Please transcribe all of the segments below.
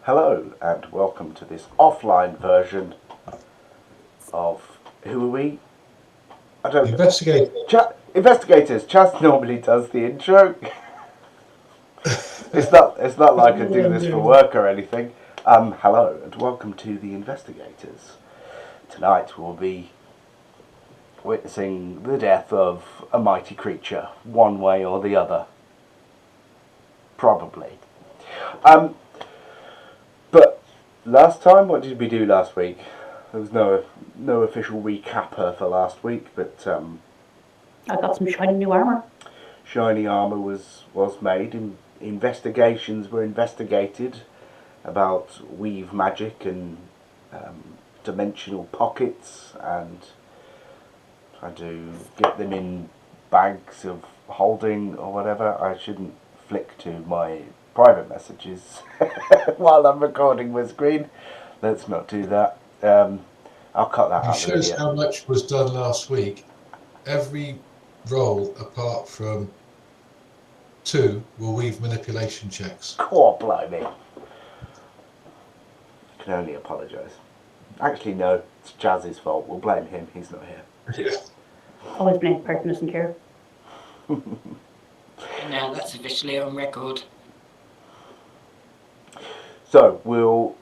Hello and welcome to this offline version of Who Are We? I don't know. Investigate. Investigators. Chaz normally does the intro. It's not like I do this for work or anything. Hello and welcome to the Investigators. Tonight we'll be witnessing the death of a mighty creature, one way or the other. Probably. But last time, what did we do last week? There was no official recapper for last week, but I got some shiny new armor. shiny armor was made. Investigations were investigated about weave magic and dimensional pockets, and trying to get them in bags of holding or whatever. I shouldn't flick to my private messages while I'm recording my screen. Let's not do that. I'll cut that It out of the shows video. how much was done last week. Every roll, apart from 2, will weave manipulation checks. Core blimey. I can only apologise. Actually, no, it's Jazz's fault. We'll blame him. He's not here. Yeah. Always blame the person who isn't here. And now that's officially on record. So we'll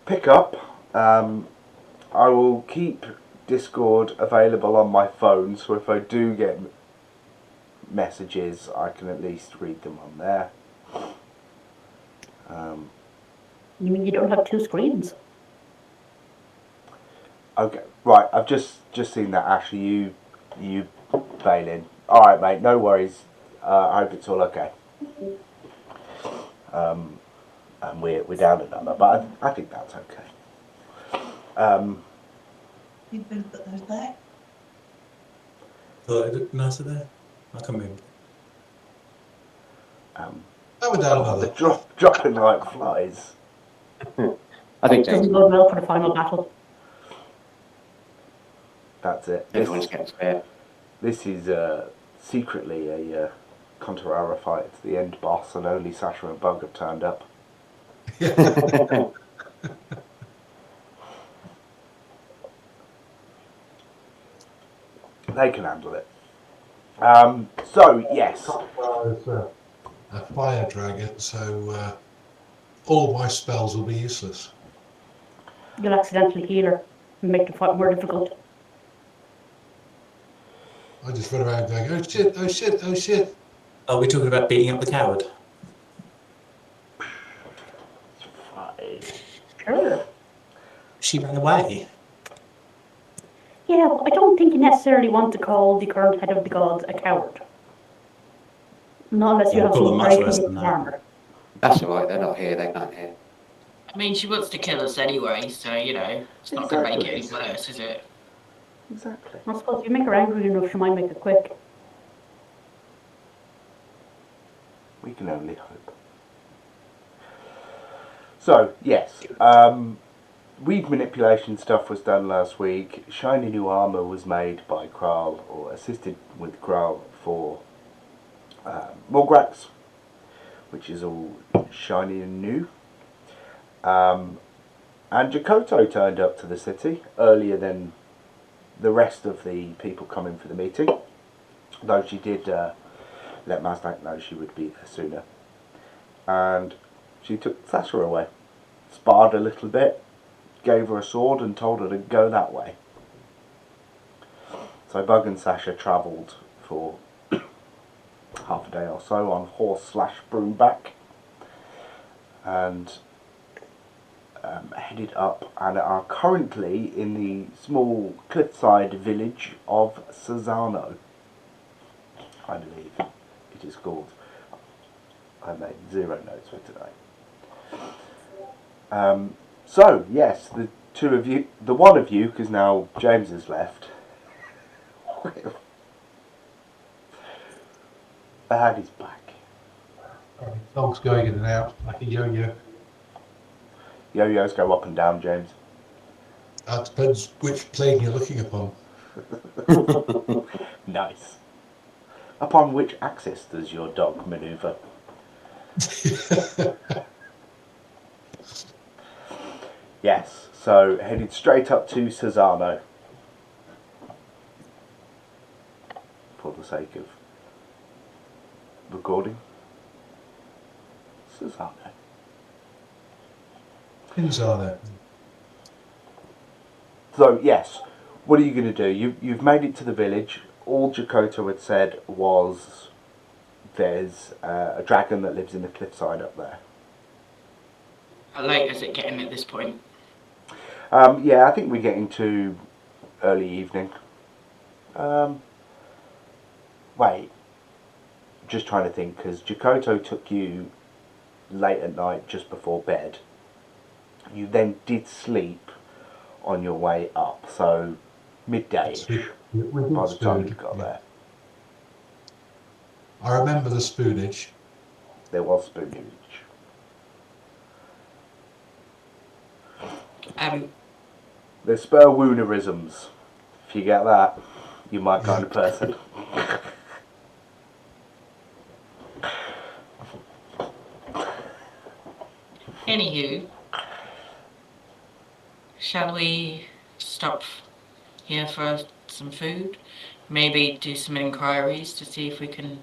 pick up. I will keep Discord available on my phone, so if I do get messages, I can at least read them on there. You mean you don't have two screens? Okay, right. I've just seen that. Ashley, you bail in. All right, mate. No worries. I hope it's all okay. And we're down another, but I think that's okay. You better put those back. Thought it looked nicer there. I can move. That would down The another. dropping like flies. I think Doesn't go well for the final battle. That's it. everyone's getting spare. This is secretly a Conterara fight. It's the end boss, and only Sasha and Bug have turned up. They can handle it. So, yes. A fire dragon, so all my spells will be useless. You'll accidentally heal her and make the fight more difficult. I just run around going, oh shit, oh shit, oh shit. Are we talking about beating up the coward? Sure. She ran away. Yeah, but I don't think you necessarily want to call the current head of the gods a coward. Not unless you Yeah, have call some them much very worse convincing than that. armor. That's alright, they're not here, they can't hear. I mean, she wants to kill us anyway, so, it's not going to make it any worse, is it? Exactly. I suppose if you make her angry enough, she might make it quick. We can only hope. So, yes. Weave manipulation stuff was done last week. Shiny new armour was made by Kral, or assisted with Kral, for Morgrax, which is all shiny and new. And Jakoto turned up to the city earlier than the rest of the people coming for the meeting, though she did let Mazdak know she would be there sooner. And she took Sasha away, sparred a little bit, gave her a sword and told her to go that way. So Bug and Sasha travelled for half a day or so on horse/broomback, and headed up and are currently in the small cliffside village of Cesano, I believe it is called. I made 0 notes for today. So, yes, the two of you, the one of you, because now James has left, and he's back. Dog's going in and out like a yo-yo. Yo-yos go up and down, James. That depends which plane you're looking upon. Nice. Upon which axis does your dog manoeuvre? So headed straight up to Cesano for the sake of recording. Cesano. Pins are there. So yes, what are you going to do? You've made it to the village. All Jakoto had said was there's a dragon that lives in the cliffside up there. How late is it getting at this point? Yeah, I think we're getting to early evening. Wait, just trying to think, because Jakoto took you late at night just before bed. You then did sleep on your way up, so midday-ish by the time you got there. I remember the spoonage. There was spoonage. There's spur woonerisms. If you get that, you're my kind of person. Anywho, shall we stop here for some food? Maybe do some inquiries to see if we can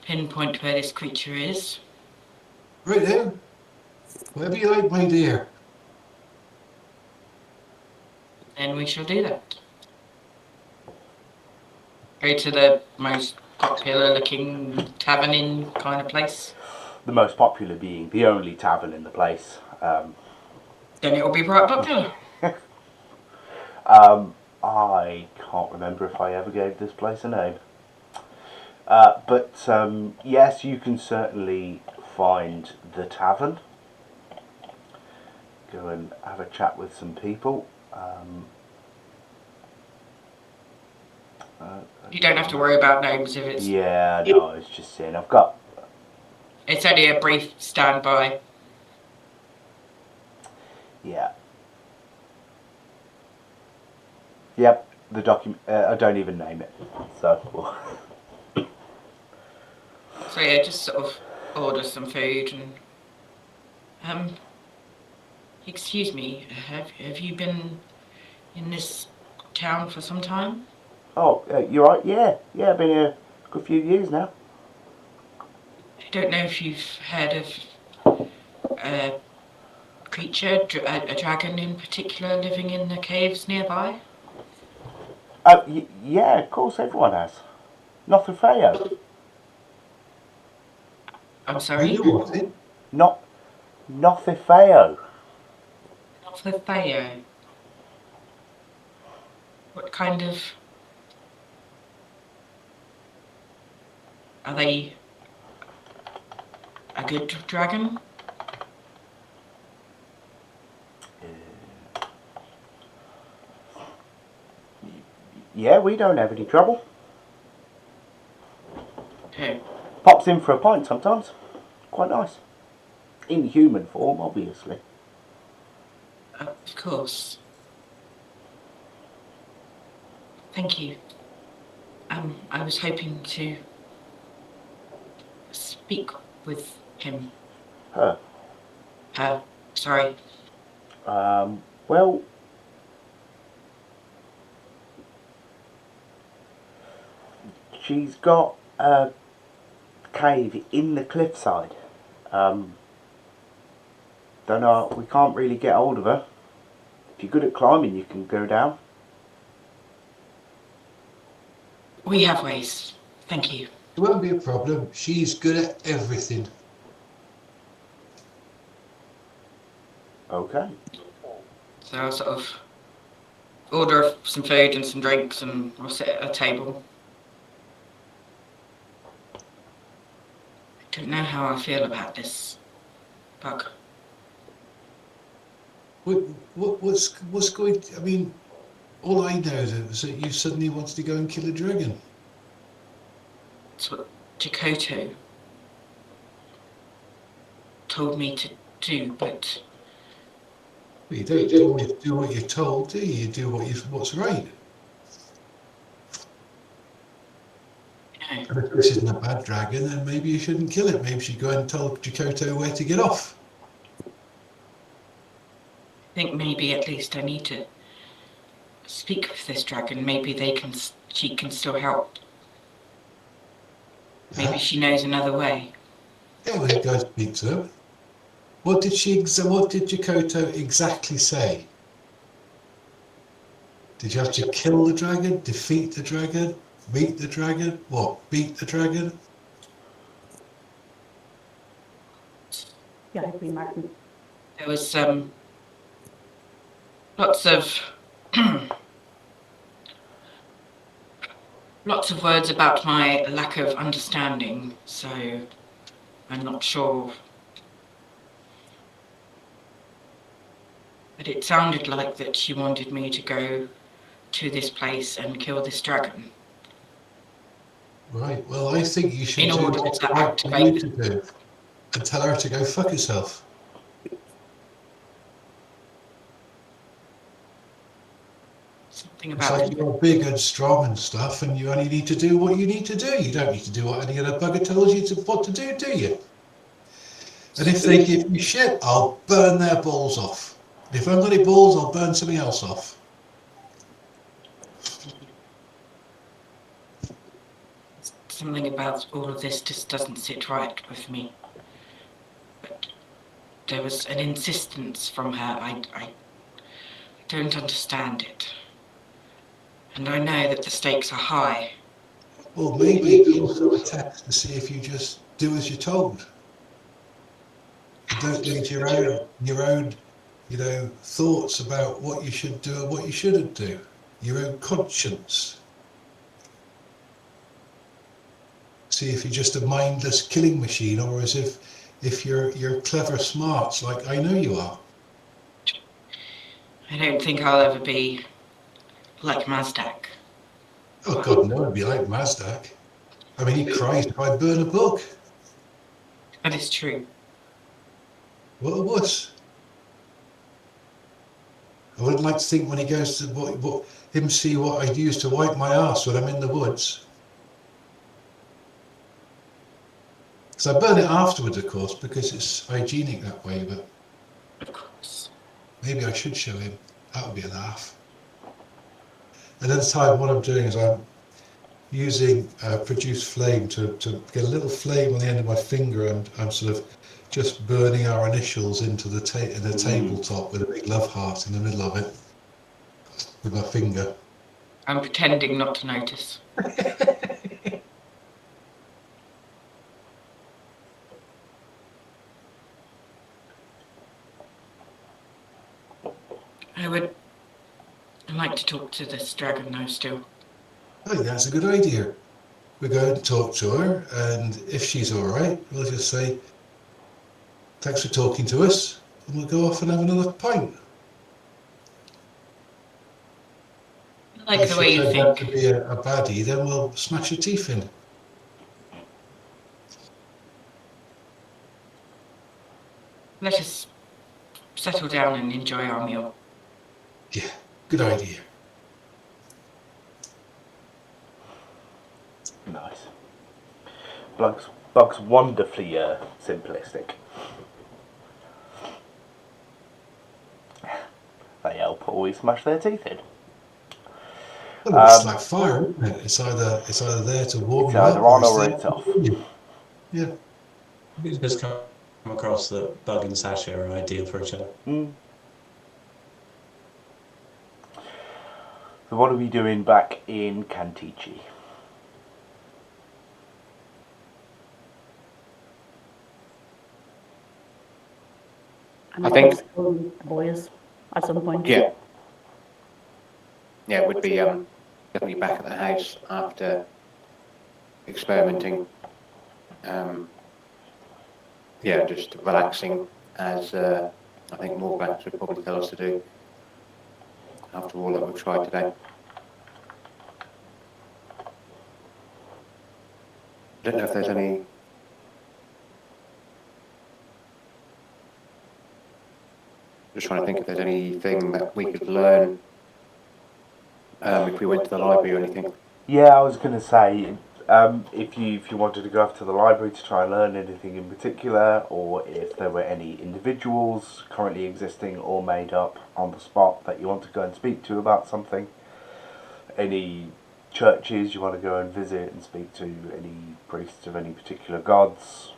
pinpoint where this creature is. Right then. Whatever you like, my dear. Then we shall do that. Go to the most popular looking tavern in kind of place. The most popular being the only tavern in the place. Then it will be right popular. I can't remember if I ever gave this place a name. But yes, you can certainly find the tavern. Go and have a chat with some people. You don't have to worry about names if it's... Yeah, no, it's just saying I've got... It's only a brief standby. Yeah. Yep, the document... I don't even name it. So... So yeah, just sort of order some food and... excuse me, have you been in this town for some time? Oh, you're right, yeah. Yeah, I've been here a good few years now. I don't know if you've heard of a creature, a dragon in particular, living in the caves nearby. Yeah, of course everyone has. Nothafeo. I'm sorry? You know what, eh? Not Nothafeo. Not for Theo. What kind of... Are they a good dragon? Yeah, we don't have any trouble. Oh, Pops in for a pint sometimes. Quite nice. In human form, obviously. of course. Thank you. I was hoping to speak with him. Her. Her. Sorry. Well... She's got a cave in the cliffside. Don't know, we can't really get hold of her. If you're good at climbing, you can go down. We have ways. Thank you. It won't be a problem. She's good at everything. Okay. So I'll sort of order some food and some drinks and we'll sit at a table. I don't know how I feel about this bug. What's going... I mean, all I know is that you suddenly wanted to go and kill a dragon. That's what Jakoto told me to do, but Well, you don't always do what you're told, do you? You do what's right. you know, And if this isn't a bad dragon, then maybe you shouldn't kill it. Maybe you should go and tell Jakoto where to get off. think maybe at least I need to speak with this dragon. Maybe she can still help. Maybe she knows another way. Yeah, we go speak to him. What did Jakoto exactly say? Did you have to kill the dragon, defeat the dragon, meet the dragon, what, beat the dragon? Yeah, I agree, Martin. There was lots of lots of words about my lack of understanding, so I'm not sure. But it sounded like that she wanted me to go to this place and kill this dragon. Right, well, I think you should In do order what's to right for you activate to do and tell her to go fuck herself. something It's about like you're big and strong and stuff, and you only need to do what you need to do. You don't need to do what any other bugger tells you what to do you? And if they give you shit, I'll burn their balls off. If I've got any balls, I'll burn something else off. something about all of this just doesn't sit right with me. But there was an insistence from her. I don't understand it. And I know that the stakes are high. Well, maybe it's also a test to see if you just do as you're told. You don't need your own, thoughts about what you should do and what you shouldn't do. Your own conscience. See if you're just a mindless killing machine, or as if you're clever smarts like I know you are. I don't think I'll ever be like Mazdak. Oh God, no, it'd be like Mazdak. I mean, he cries if I burn a book. That is true. What a wuss. I wouldn't like to think when he goes to him see what I'd use to wipe my arse when I'm in the woods. Because I burn it afterwards, of course, because it's hygienic that way, but Of course. maybe I should show him. That would be a laugh. And at the time, what I'm doing is I'm using produce flame to get a little flame on the end of my finger, and I'm sort of just burning our initials into the tabletop with a big love heart in the middle of it with my finger. I'm pretending not to notice. I would like to talk to this dragon though still. I think that's a good idea. We go and talk to her, and if she's all right, we'll just say, thanks for talking to us, and we'll go off and have another pint. I like the way you If she turns out to think. be a baddie, then we'll smash her teeth in. Let us settle down and enjoy our meal. Yeah, good idea. Nice. Bug's wonderfully simplistic. They help always smash their teeth in. Well, it's like fire, isn't it? It's either there to warm It's you up, either on or there it's to off. burn you. Yeah. It's just come across that Bug and Sasha are ideal for each other. So what are we doing back in Kantichi? And I think- the boys at some point. Yeah. Yeah, it would be definitely back at the house after experimenting. Yeah, just relaxing, as I think Morglax would probably tell us to do after all that we've tried today. I don't know if there's any. Just trying to think if there's anything that we could learn if we went to the library or anything. Yeah, I was going to say, if you wanted to go off to the library to try and learn anything in particular, or if there were any individuals currently existing or made up on the spot that you want to go and speak to about something, any churches you want to go and visit and speak to, any priests of any particular gods.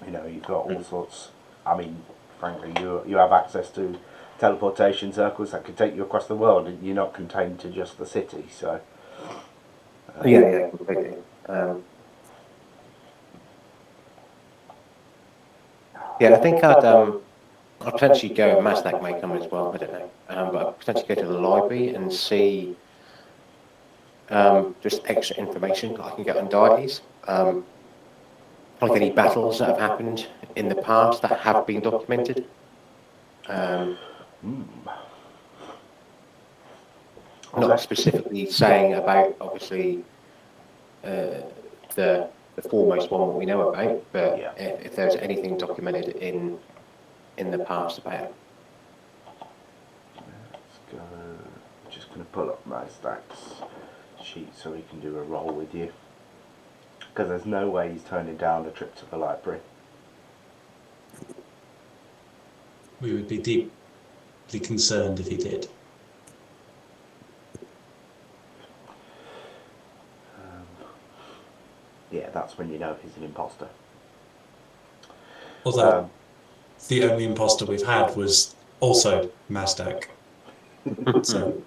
You know, you've got all sorts. I mean, frankly, you have access to teleportation circles that could take you across the world, and you're not contained to just the city. So, Yeah, completely. Yeah, I think I'd potentially go. Mazdak may come as well. I don't know, but I'd potentially go to the library and see just extra information I can get on deities. Like any battles that have happened in the past that have been documented. Not specifically saying about, obviously, the foremost one that we know about, but Yeah. if there's anything documented in the past about it. let's go. Just going to pull up my stacks sheet so we can do a roll with you. Because there's no way he's turning down a trip to the library. We would be deeply concerned if he did. Yeah, that's when you know he's an imposter. Although the only imposter we've had was also Mazdak. So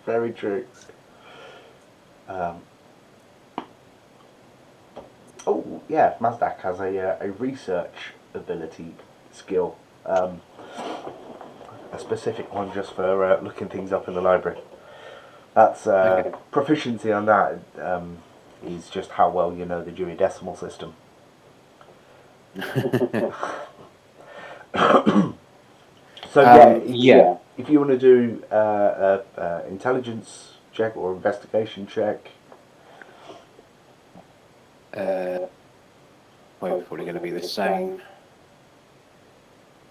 Very true. Oh, yeah, Mazdak has a research ability skill. A specific one just for looking things up in the library. That's Okay. proficiency on that is just how well you know the Dewey Decimal System. So yeah. if you want to do intelligence check or investigation check, Probably going to be the same.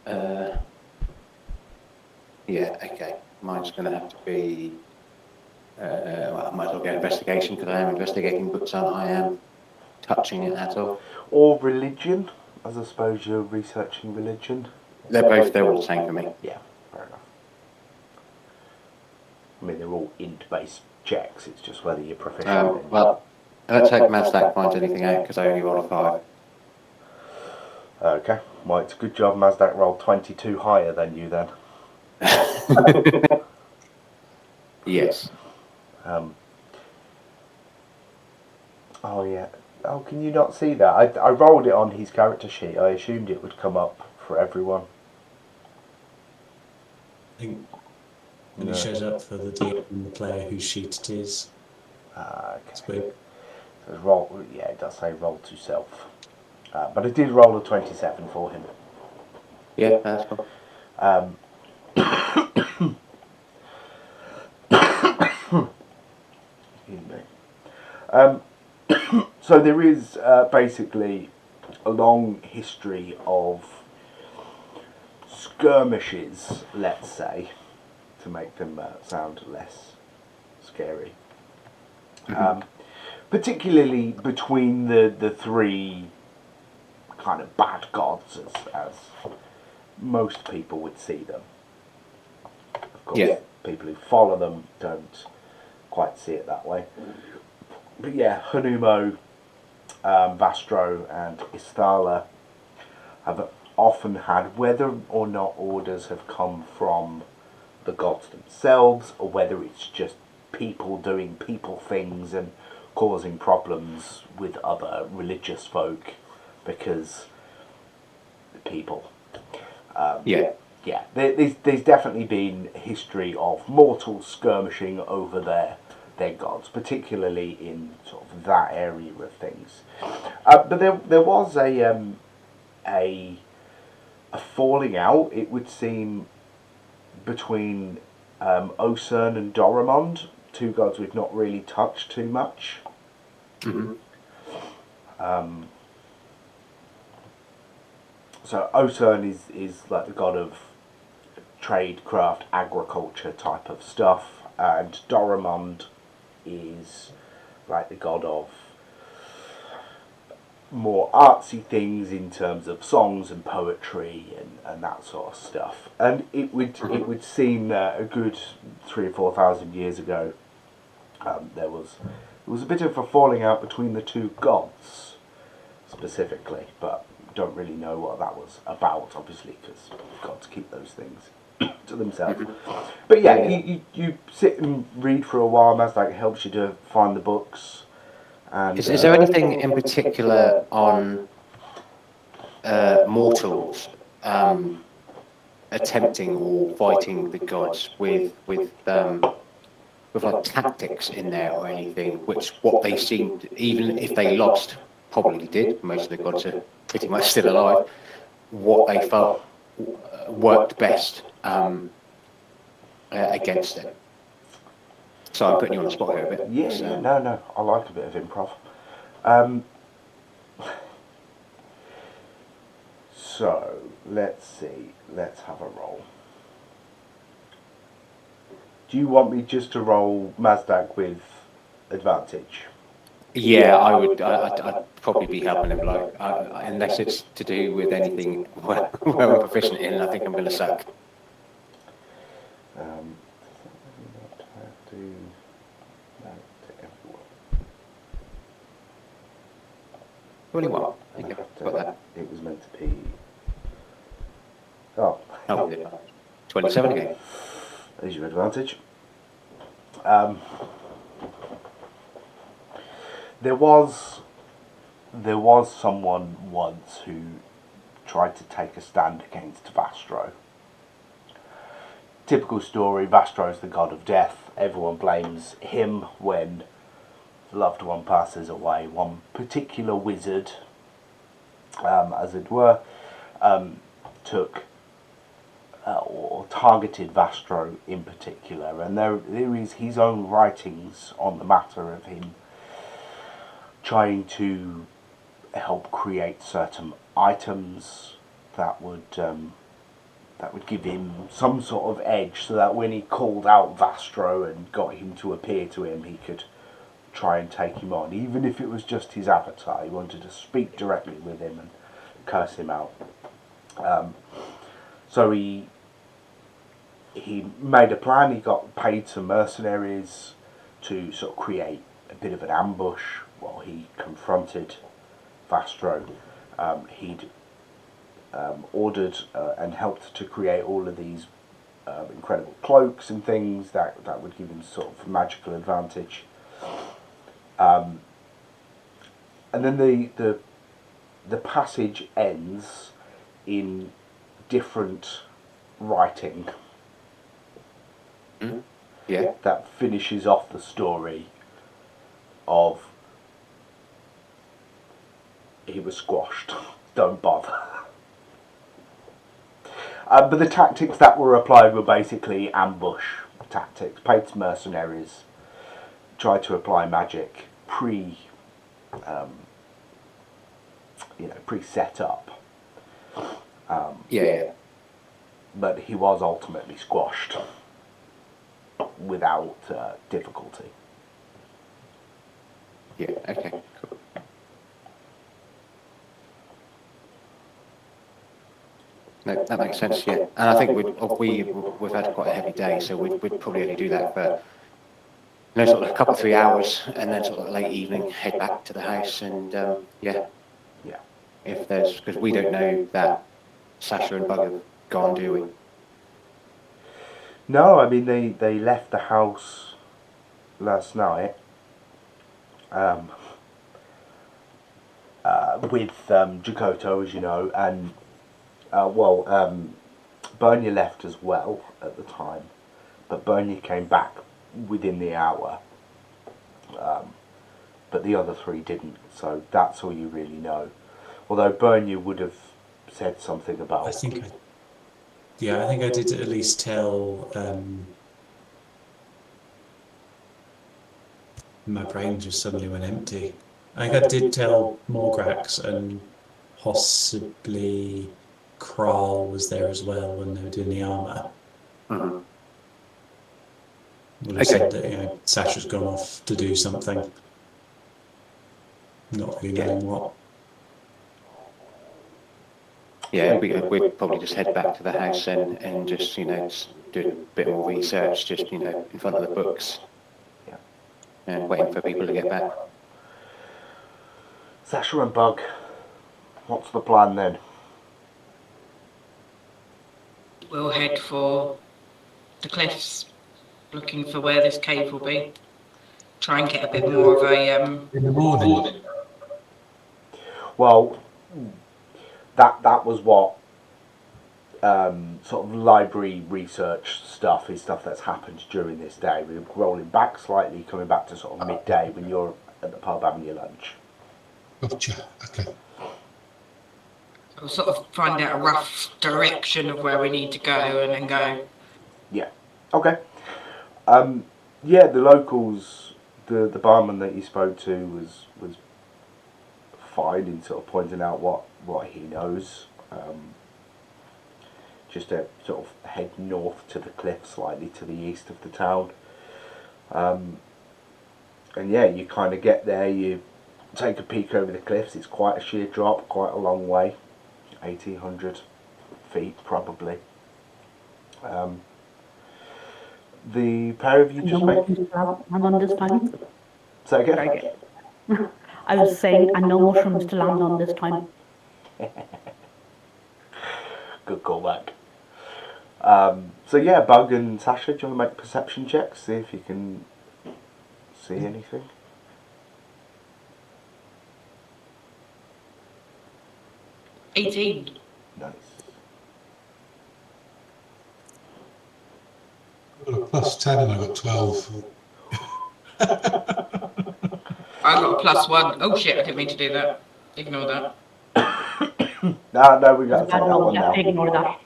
Yeah, okay. Mine's going to have to be. Well, I might as well get investigation because I am investigating books, aren't I? I am touching it at all. or religion, as I suppose you're researching religion. They're all the same for me. Yeah, fair enough. I mean, they're all int-based checks. It's just whether you're proficient. Well, let's hope Mazdak finds anything out because I only rolled a 5. Okay. Well, it's a good job Mazdak rolled 22 higher than you then. Yes. Oh, yeah. Oh, can you not see that? I rolled it on his character sheet. I assumed it would come up for everyone. I think when No. he shows up for the DM and the player whose sheet it is, Okay. it's weird. So it's roll, yeah, it does say roll to self. But I did roll a 27 for him. Yeah, that's cool. Excuse me. So there is basically a long history of skirmishes, let's say, to make them sound less scary. Particularly between the three kind of bad gods, as most people would see them. Of course, Yeah. people who follow them don't quite see it that way. But yeah, Hanumo, Vastro, and Isthala have often had, whether or not orders have come from the gods themselves, or whether it's just people doing people things and causing problems with other religious folk because people. Yeah. Yeah, there's definitely been history of mortals skirmishing over their gods, particularly in sort of that area of things. But there was a falling out, it would seem, between Osern and Doramond, two gods we've not really touched too much. Mm-hmm. So Osern is like the god of trade, craft, agriculture type of stuff, and Doramond is like the god of more artsy things in terms of songs and poetry and that sort of stuff. And it would seem that a good 3,000 or 4,000 years ago, there was a bit of a falling out between the two gods specifically, but don't really know what that was about, obviously, because gods keep those things to themselves. But yeah, you sit and read for a while, and that helps you to find the books. And Is there anything in particular on mortals attempting or fighting the gods with like tactics in there or anything, which what they seemed, even if they lost, probably did, most of the gods are pretty much still alive, what they felt worked best against it? So I'm putting you on the spot here a bit. Yeah, no, I like a bit of improv. Um, so, let's see, let's have a roll. Do you want me just to roll Mazdak with advantage? Yeah, I would. I'd probably be helping him, like, unless it's to do with anything where I'm proficient in. I think I'm going to suck. Only one. Okay, got that. It was meant to be. Oh. Oh, 27 again. There's your advantage. There was someone once who tried to take a stand against Vastro. Typical story, Vastro's the god of death. Everyone blames him when a loved one passes away. One particular wizard, as it were, took or targeted Vastro in particular, and there is his own writings on the matter of him trying to help create certain items that would give him some sort of edge, so that when he called out Vastro and got him to appear to him, he could try and take him on, even if it was just his avatar. He wanted to speak directly with him and curse him out. So he made a plan. He got paid some mercenaries to sort of create a bit of an ambush while he confronted Vastro. He'd ordered and helped to create all of these incredible cloaks and things that would give him sort of magical advantage. And then the passage ends in different writing. Yeah. That finishes off the story of he was squashed. Don't bother. But the tactics that were applied were basically ambush tactics. Paid mercenaries tried to apply magic pre-set up. Yeah. But he was ultimately squashed without difficulty. Yeah. Okay. Cool. No, that makes sense. Yeah, and I think we've had quite a heavy day, so we'd probably only do that for sort of a couple 3 hours, and then sort of late evening head back to the house, and yeah. If there's, because we don't know that Sasha and Bug have gone, do we? No, I mean they left the house last night with Jakoto, as you know, and Bernia left as well at the time, but Bernia came back within the hour, but the other three didn't, so that's all you really know. Although Bernia would have said something about... I think I did at least tell... my brain just suddenly went empty. I think I did tell Morgrax, and possibly Kral was there as well when they were doing the armour. Mm-hmm. Would have said that Sasha's gone off to do something. Not really knowing what. Yeah, we'd probably just head back to the house and just, just do a bit more research, just, in front of the books. Yeah. And waiting for people to get back. Sasha and Bug, what's the plan then? We'll head for the cliffs, looking for where this cave will be. Try and get a bit more of a In the morning. Well, that was what sort of library research stuff is stuff that's happened during this day. We're rolling back slightly, coming back to sort of midday when you're at the pub having your lunch. Gotcha. Okay. we'll sort of find out a rough direction of where we need to go and then go. Yeah. Okay. Yeah, the locals, the barman that you spoke to was fine in sort of pointing out what he knows. Just to sort of head north to the cliff, slightly to the east of the town. And yeah, you kind of get there, you take a peek over the cliffs. It's quite a sheer drop, quite a long way, 1,800 feet probably. The pair of you just No make. mushrooms to land on this time. Say again? I was saying, and no mushrooms to land on this time. Good callback. So yeah, Bug and Sasha, do you want to make perception checks? See if you can see anything. '18. Nice. I got a plus 10 and I got 12. I got a +1. Oh shit! I didn't mean to do that. Ignore that. No, we got to take Bad that roll, one yeah, now. ignore that.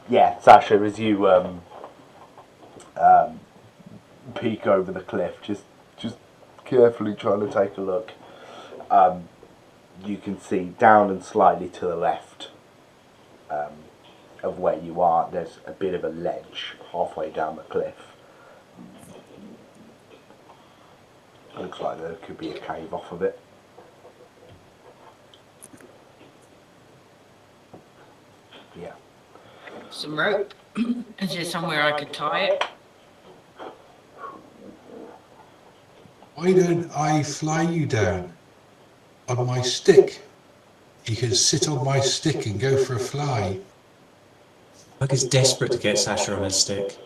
Yeah, Sasha, as you peek over the cliff, just carefully trying to take a look, you can see down and slightly to the left of where you are, there's a bit of a ledge halfway down the cliff. Looks like there could be a cave off of it. Yeah. Some rope. Is there somewhere I could tie it? Why don't I fly you down on my stick? You can sit on my stick and go for a fly. Bug is desperate to get Sasha on his stick.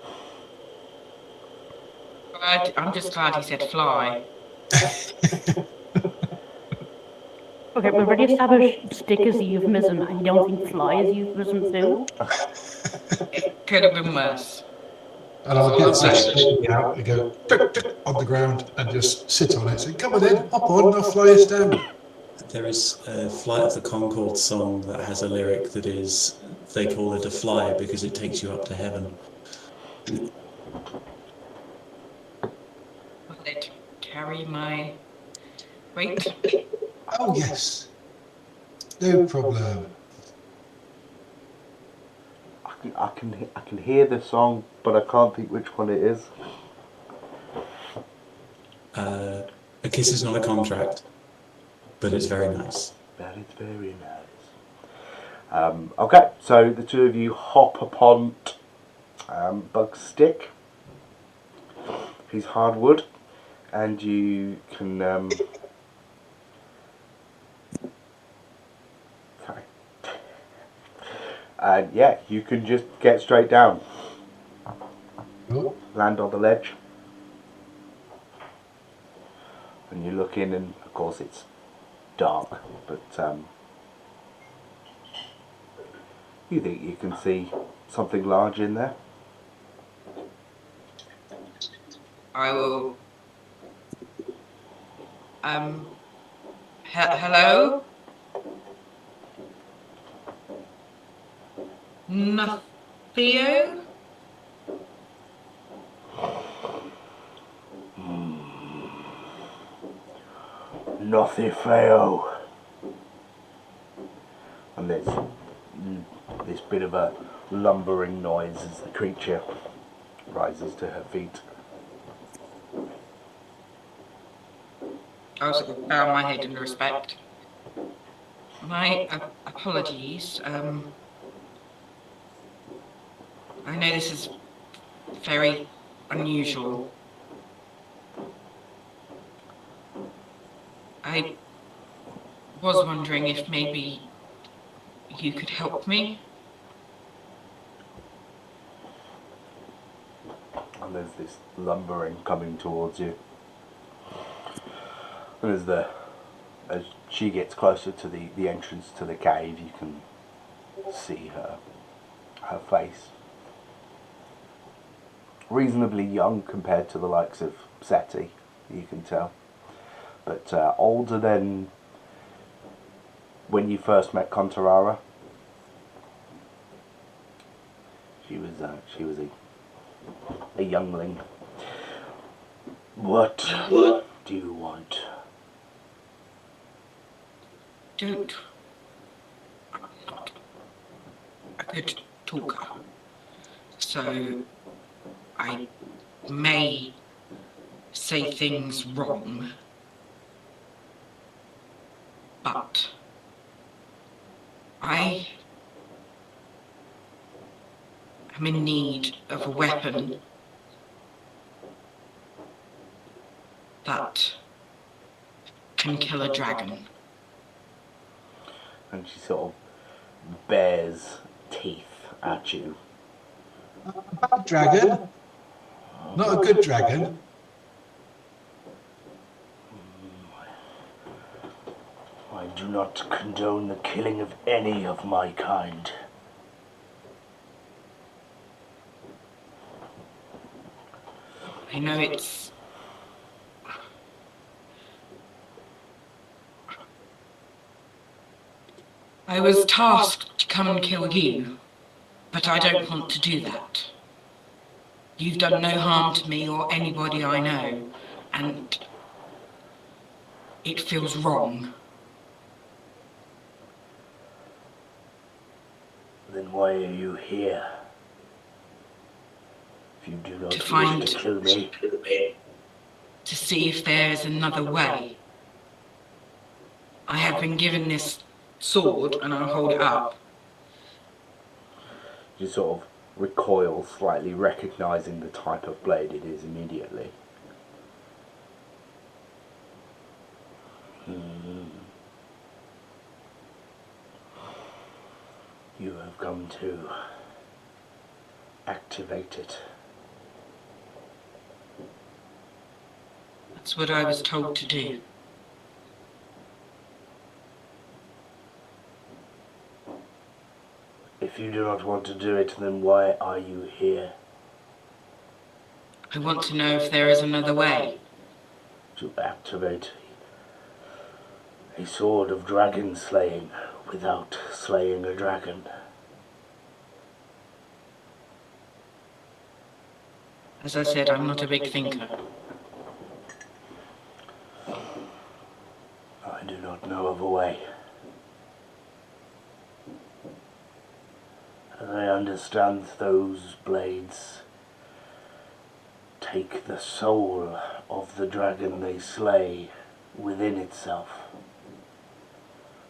I'm just glad he said fly. Okay, we've already established stick is a euphemism, and you don't think fly is a euphemism too? It could have been worse. And I'll get I'd say that stick out and go tick, tick, on the ground and just sit on it. Say, come on then, hop on, I'll fly us down. There is a Flight of the Conchord song that has a lyric that is, they call it a fly because it takes you up to heaven. Will it carry my weight? Oh yes, no problem. I can hear the song, but I can't think which one it is. A kiss is not a contract, but it's very nice. That is very nice. Okay, so the two of you hop upon Bug's stick. He's hardwood, and you can. Sorry. And yeah, you can just get straight down. Oh, Land on the ledge. And you look in, and of course it's dark, but you think you can see something large in there. I will. Hello? Theo? Nothing fail. And there's this bit of a lumbering noise as the creature rises to her feet. I was sort of bow my head in respect. My apologies. I know this is very unusual. I was wondering if maybe you could help me. And there's this lumbering coming towards you. And as she gets closer to the entrance to the cave, you can see her face. Reasonably young compared to the likes of Seti, you can tell. But older than when you first met Contarara. She was a youngling. What do you want? I'm not a good talker, so I may say things wrong, but I am in need of a weapon that can kill a dragon. And she sort of bares teeth at you. A dragon? Not a good dragon. I do not condone the killing of any of my kind. I know it's... I was tasked to come and kill you, but I don't want to do that. You've done no harm to me or anybody I know, and it feels wrong. Then why are you here? If you do not To wish to kill me. To see if there is another way. I have been given this sword, and I'll hold it up. You sort of recoil slightly, recognizing the type of blade it is immediately. You have come to activate it. That's what I was told to do. If you do not want to do it, then why are you here? I want to know if there is another way. To activate a sword of dragon slaying without slaying a dragon. As I said, I'm not a big thinker. I do not know of a way. As I understand, those blades take the soul of the dragon they slay within itself.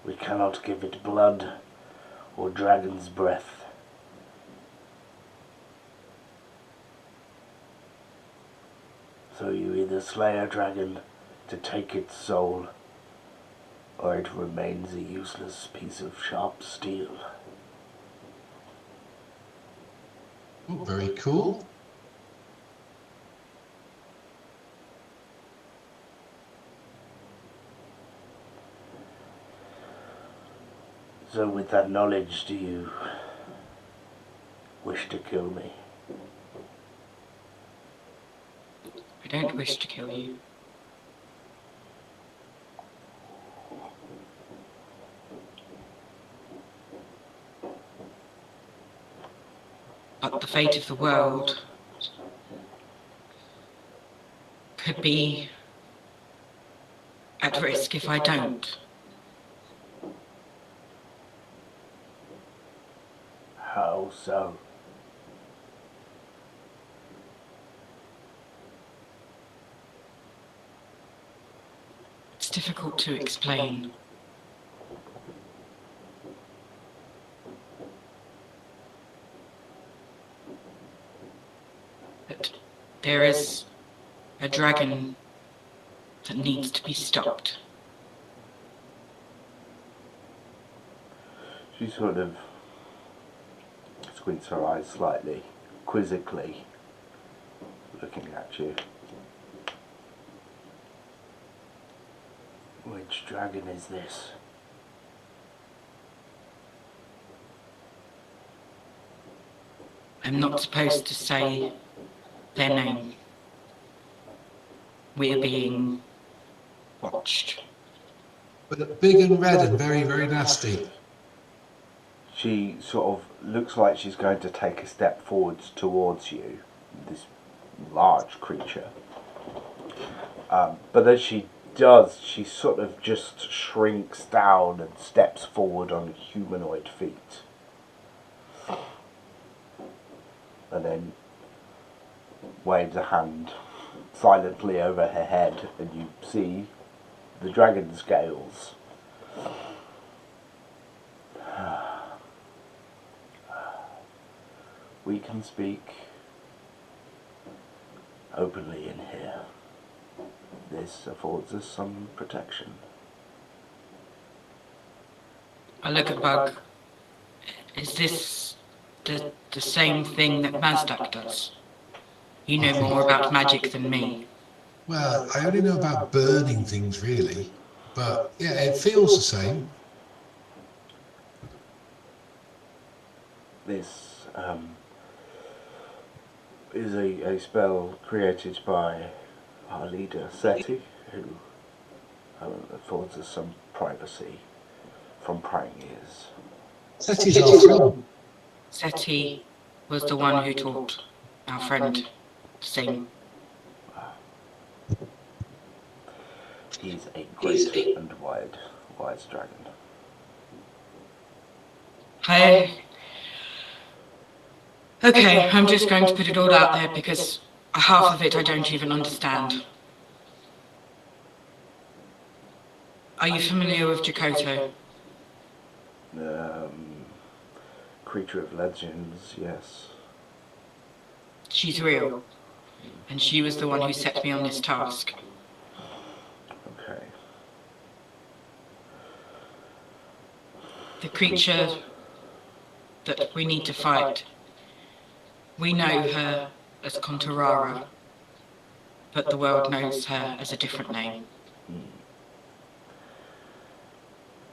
We cannot give it blood or dragon's breath. So you either slay a dragon to take its soul, or it remains a useless piece of sharp steel. Oh, very cool. So with that knowledge, do you wish to kill me? I don't wish to kill you. But the fate of the world could be at risk if I don't. How so? It's difficult to explain. There is a dragon that needs to be stopped. She sort of squints her eyes slightly, quizzically, looking at you. Which dragon is this? I'm not supposed to say their name. We're being watched. But big and red and very, very nasty. She sort of looks like she's going to take a step forwards towards you, this large creature. But as she does, she sort of just shrinks down and steps forward on humanoid feet. And then waves a hand silently over her head, and you see the dragon scales. We can speak openly in here. This affords us some protection. I look at Bug. Is this the same thing that Mazdak does? You know more about magic than me. Well, I only know about burning things, really. But yeah, it feels the same. This is a spell created by our leader, Seti, who affords us some privacy from prying ears. Seti's our friend. Seti was the one who taught our friend to sing. He's a great and wise dragon. Okay, I'm just going to put it all out there because half of it I don't even understand. Are you familiar with Jakoto? Creature of legends, yes. She's real, and she was the one who set me on this task. Okay. The creature that we need to fight, we know her as Contarara, but the world knows her as a different name.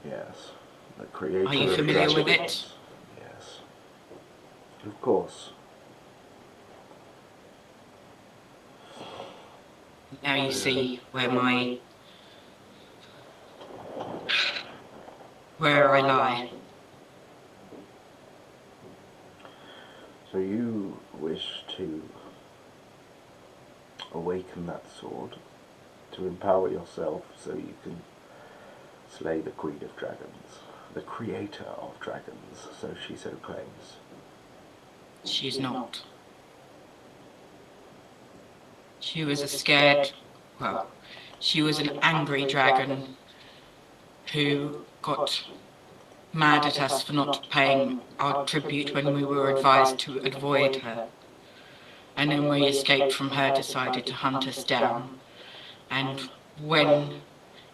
Yes. The creator Are you of familiar with dragons. it? Yes. Of course. Now you see where I lie. So you wish to awaken that sword, to empower yourself so you can slay the Queen of Dragons, the creator of dragons, so she so claims. She's not. She was she was an angry dragon who got mad at us for not paying our tribute when we were advised to avoid her. And then we escaped from her, decided to hunt us down. And when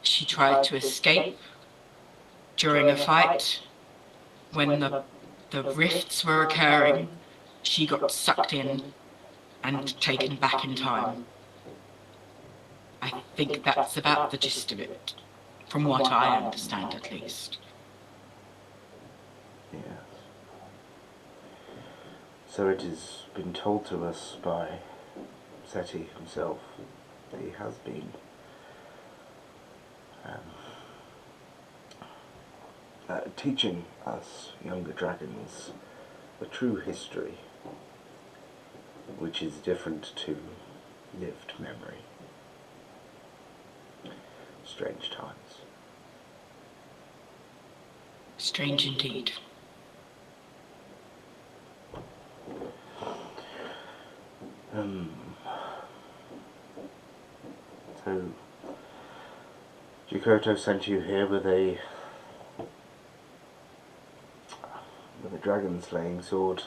she tried to escape during a fight, when the rifts were occurring, she got sucked in and taken back in time. I think that's about the gist of it, from what I understand at least. Yes. So it has been told to us by Seti himself that he has been teaching us younger dragons the true history, which is different to lived memory. Strange times. Strange indeed. So, Jakoto sent you here with a dragon slaying sword.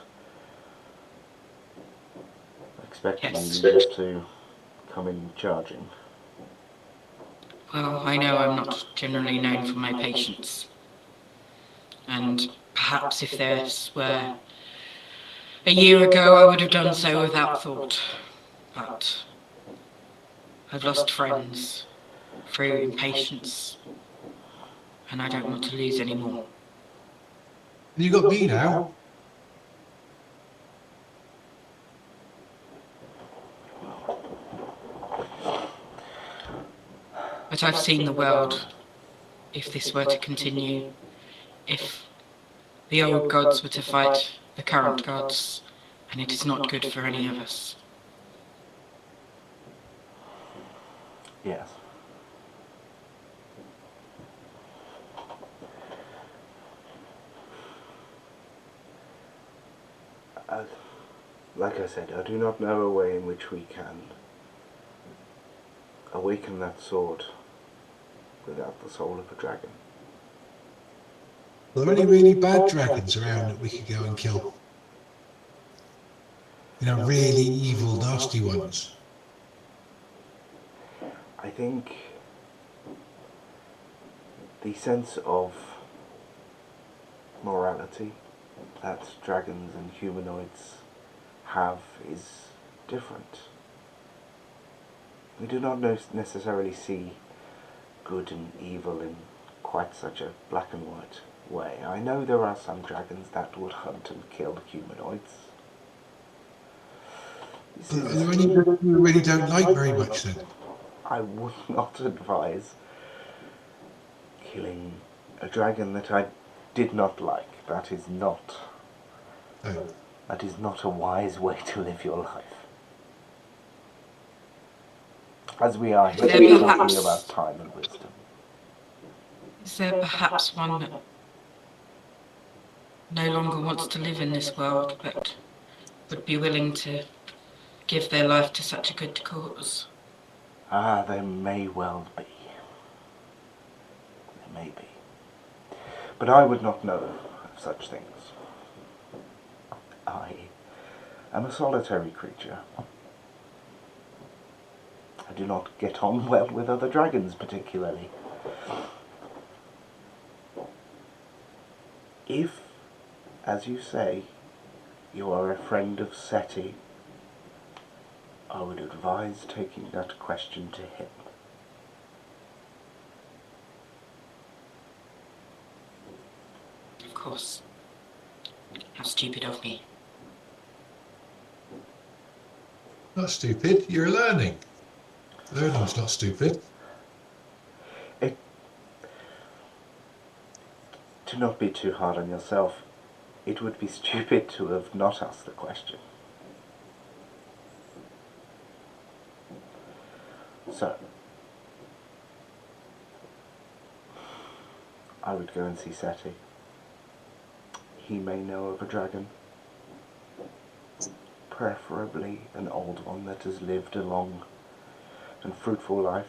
expecting Yes. you just to come in charging. Well, I know I'm not generally known for my patience. And perhaps if this were a year ago, I would have done so without thought. But I've lost friends through impatience, and I don't want to lose any more. And you got me now. But I've seen the world. If this were to continue, if the old gods were to fight the current gods, and it is not good for any of us. Yes. Like I said, I do not know a way in which we can awaken that sword without the soul of a dragon. Are there any really bad dragons around that we could go and kill? You know, really evil, nasty ones. I think the sense of morality that dragons and humanoids have is different. We do not necessarily see good and evil in quite such a black and white way. I know there are some dragons that would hunt and kill humanoids. Are there any that you really don't like very much then? I would not advise killing a dragon that I did not like. That is not Oh. a wise way to live your life. As we are here talking about time and wisdom. Is there perhaps one that no longer wants to live in this world, but would be willing to give their life to such a good cause? Ah, there may well be. There may be. But I would not know of such things. I am a solitary creature. I do not get on well with other dragons particularly. If, as you say, you are a friend of Seti, I would advise taking that question to him. Of course. How stupid of me. Not stupid, you're learning. Learning's not stupid. To not be too hard on yourself, it would be stupid to have not asked the question. So, I would go and see Seti. He may know of a dragon, preferably an old one that has lived a long and fruitful life,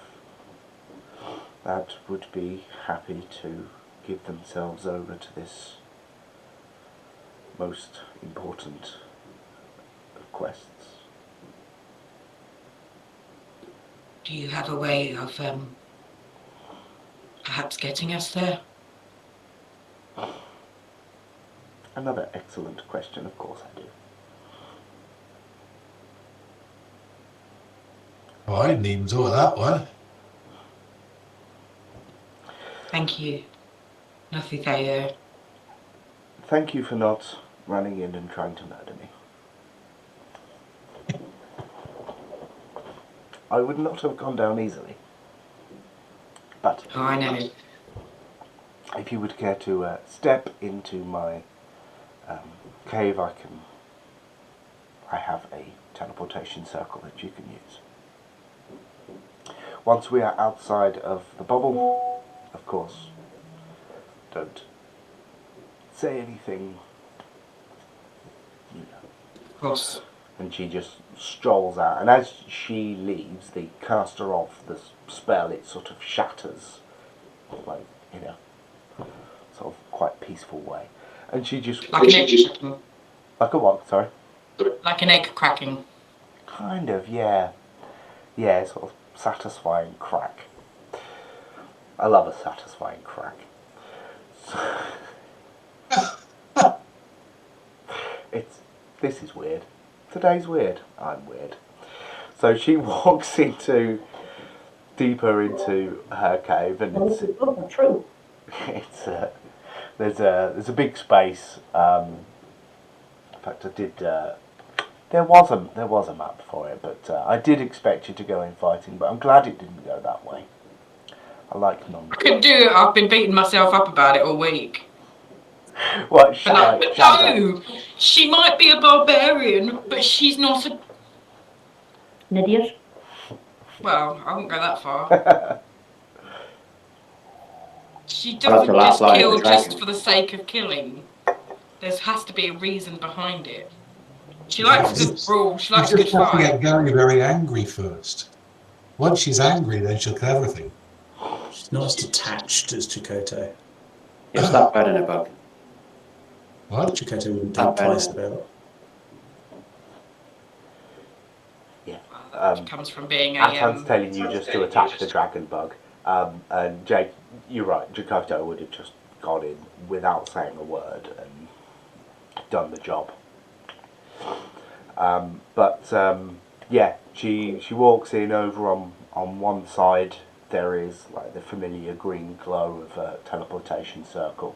that would be happy to give themselves over to this most important of quests. Do you have a way of perhaps getting us there? Another excellent question, of course I do. Oh, I didn't even thought of that one. Thank you. Nothing there. Thank you for not running in and trying to murder me. I would not have gone down easily. But Oh, I know. if you would care to step into my cave, I have a teleportation circle that you can use. Once we are outside of the bubble, of course, don't say anything, you know. Of course. And she just strolls out, and as she leaves, the caster of the spell, it sort of shatters, like, in a sort of quite peaceful way. And she just... Like an egg cracking. Like a what, sorry? Like an egg cracking. Kind of, yeah. Yeah, sort of satisfying crack. I love a satisfying crack. This is weird. Today's weird. I'm weird. So she walks deeper into her cave, and True. it's there's a big space. In fact, I did. There was a map for it, but I did expect you to go in fighting, but I'm glad it didn't go that way. I like non. I could do it. I've been beating myself up about it all week. What? But no, she might be a barbarian, but she's not a. An idiot. Well, I won't go that far. She I'll have to doesn't laugh just like kill the just dragon. for the sake of killing. There has to be a reason behind it. She likes a good brawl. She likes a You good just have to fight. get very, very angry first. Once she's angry, then she'll kill everything. She's not as detached as Chakotay. Yeah, stop burning a bug. What? Chakotay wouldn't think twice about. Yeah. That comes from being a. Atan's telling you just to attack the dragon bug. And Jake, you're right. Jakoto would have just gone in without saying a word and done the job. Yeah, she walks in over on one side. There is like the familiar green glow of a teleportation circle.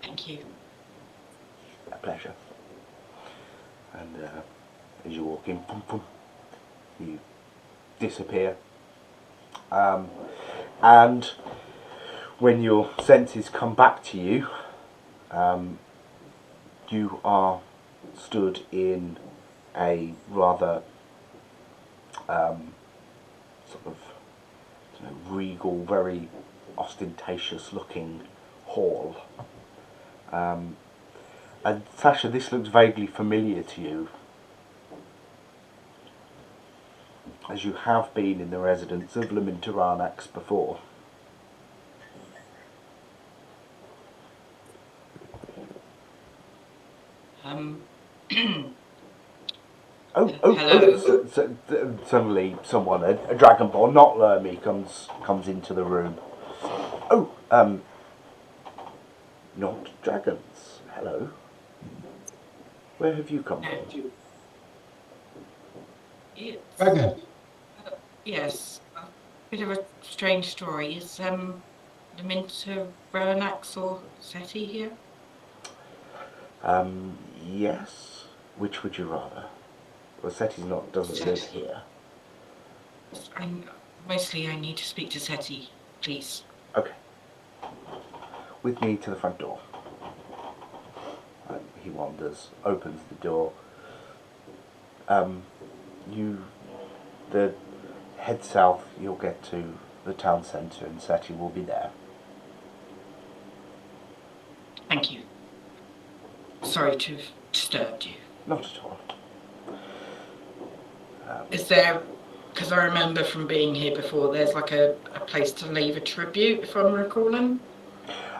Thank you. A pleasure. And as you walk in, boom, boom, you disappear. And when your senses come back to you, you are stood in a rather sort of regal, very ostentatious looking hall. And Sasha, this looks vaguely familiar to you, as you have been in the residence of Lamintaranax before. Hello. Suddenly someone, a dragonborn, not Lermy, comes into the room. Not dragons. Hello. Where have you come from? It's, Dragon. yes, a bit of a strange story. Is Laminta Vernax or Seti here? Yes. Which would you rather? Rossetti's doesn't live here. Mostly I need to speak to Seti, please. Okay. With me to the front door. He wanders, opens the door. Head south, you'll get to the town centre and Seti will be there. Thank you. Sorry to have disturbed you. Not at all. Is there, because I remember from being here before, there's like a place to leave a tribute, if I'm recalling?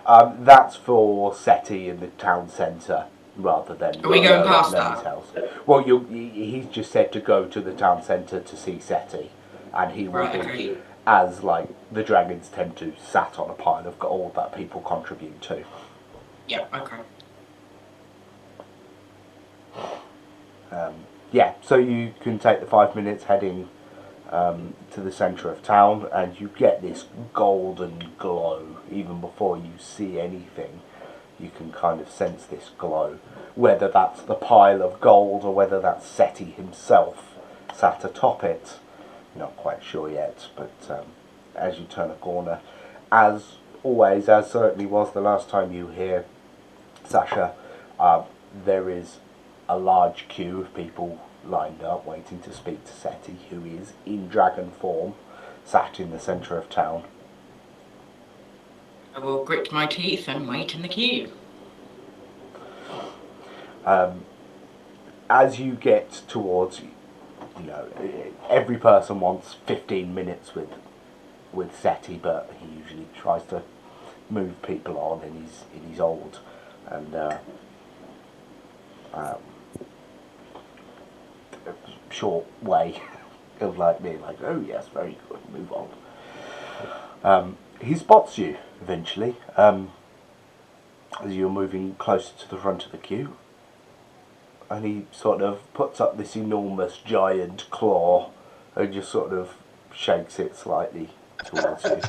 That's for Seti in the town centre rather than Are we going past that? house. Well, he's just said to go to the town centre to see Seti, and he will be, agree. as like the dragons tend to, sat on a pile of gold that people contribute to. Yeah, okay. Yeah, so you can take the 5 minutes heading to the centre of town, and you get this golden glow even before you see anything. You can kind of sense this glow, whether that's the pile of gold or whether that's Seti himself sat atop it. Not quite sure yet, but as you turn a corner, as always, as certainly was the last time you were here, Sasha, there is a large queue of people lined up waiting to speak to Seti, who is in dragon form, sat in the centre of town. I will grit my teeth and wait in the queue. As you get towards, every person wants 15 minutes with Seti, but he usually tries to move people on, and he's old, and short way of like being like, oh yes, very good, move on. He spots you eventually as you're moving closer to the front of the queue, and he sort of puts up this enormous giant claw and just sort of shakes it slightly towards you.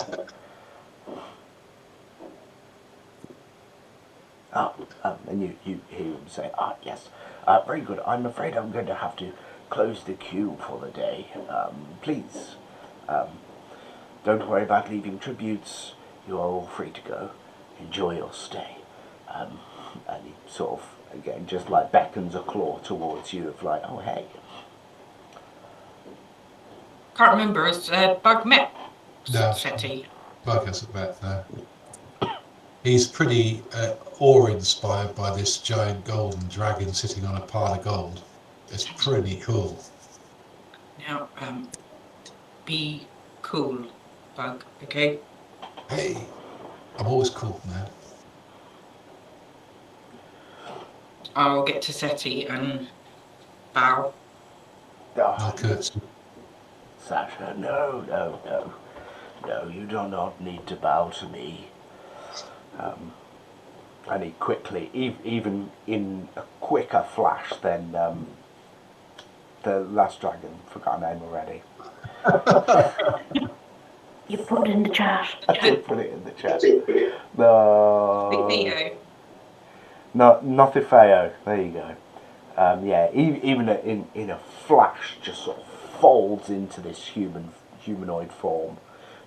And you hear him say, yes, very good. I'm afraid I'm going to have to close the queue for the day. Please, don't worry about leaving tributes. You are all free to go. Enjoy your stay. And he sort of, again, just like beckons a claw towards you of like, oh, hey. Can't remember, has Bug met No. Seti? Bug hasn't met now. He's pretty awe-inspired by this giant golden dragon sitting on a pile of gold. It's pretty cool. Now, be cool, Bug, okay? Hey, I'm always cool, man. I'll get to Seti and bow. I'll curtsy. Sasha, no, you do not need to bow to me. And he quickly, even in a quicker flash than the last dragon, forgot her name already. You put it in the chat. I did put it in the chat. No. Theo. No, Nothifeo. There you go. Yeah, even in a flash, just sort of folds into this humanoid form,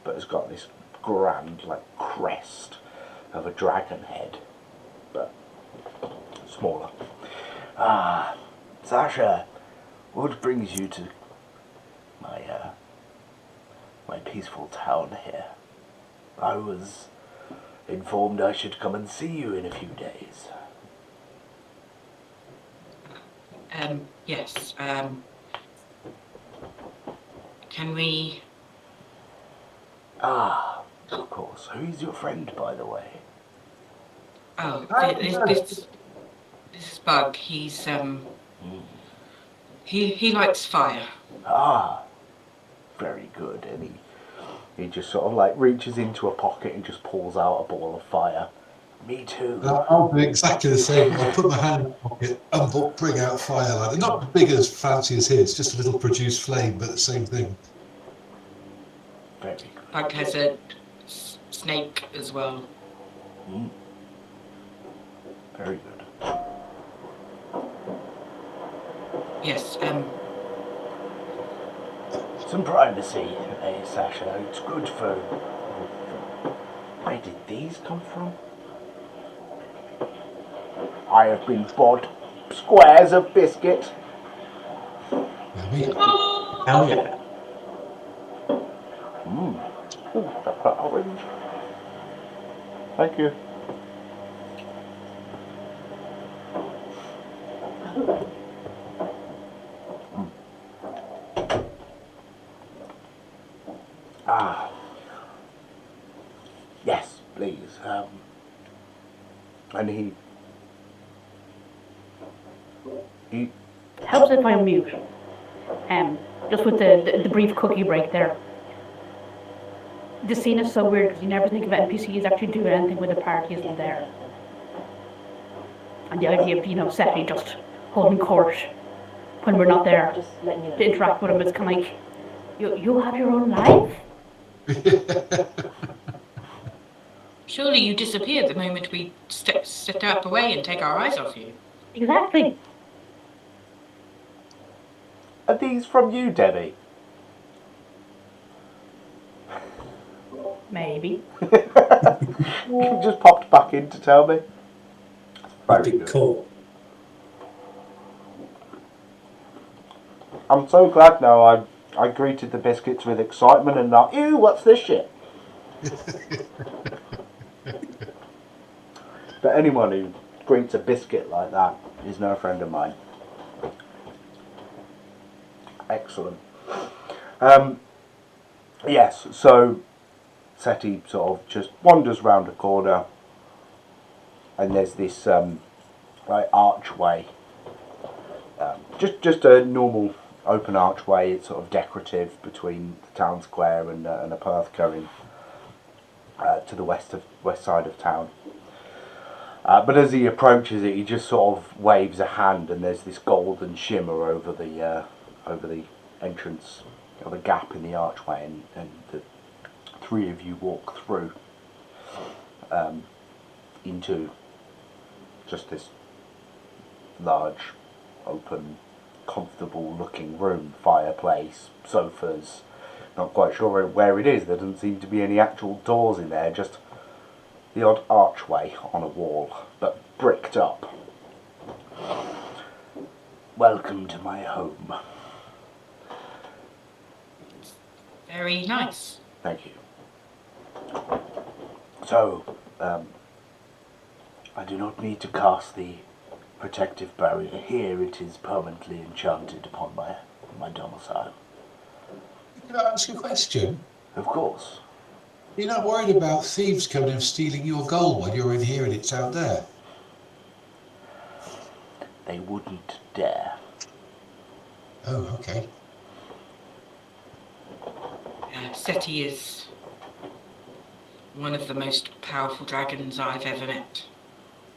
but has got this grand like crest of a dragon head, but smaller. Sasha, what brings you to my peaceful town here? I was informed I should come and see you in a few days. Yes, can we... Of course. Who's your friend, by the way? Oh, this is Bug. He's, he likes fire. Very good. And he just sort of like reaches into a pocket and just pulls out a ball of fire. Me too. I'll do exactly the same. I'll put my hand in my pocket and bring out firelight. Not as big as fancy as his, just a little produce flame, but the same thing. Very good. Bug has a snake as well. Very good. Yes, Some privacy, Sasha. It's good for... Where did these come from? I have been bought squares of biscuit. Yummy. Hell yeah. Orange. Thank you. Yes, please. And he Helps if I'm mute. Just with the brief cookie break there. The scene is so weird because you never think of NPCs actually doing anything when the party isn't there. And the idea of, Seti just holding court when we're not there to interact with him is kind of like, you'll have your own life? surely you disappear the moment we step away and take our eyes off you. Exactly. Are these from you, Debbie? Maybe. You just popped back in to tell me. That'd be cool. I'm so glad now I greeted the biscuits with excitement and not, ew, what's this shit? But anyone who greets a biscuit like that is no friend of mine. Excellent. Yes, so Seti sort of just wanders round a corner and there's this like archway Just a normal open archway. It's sort of decorative between the town square and a path going to the west side of town. But as he approaches it, he just sort of waves a hand, and there's this golden shimmer over the entrance, or the gap in the archway, and the three of you walk through into just this large, open, comfortable-looking room, fireplace, sofas. Not quite sure where it is. There doesn't seem to be any actual doors in there. Just the odd archway on a wall, but bricked up. Welcome to my home. Very nice. Thank you. So, I do not need to cast the protective barrier here. It is permanently enchanted upon my domicile. Can I ask you a question? Of course. You're not worried about thieves coming and stealing your gold while you're in here and it's out there? They wouldn't dare. Oh, okay. Seti is one of the most powerful dragons I've ever met.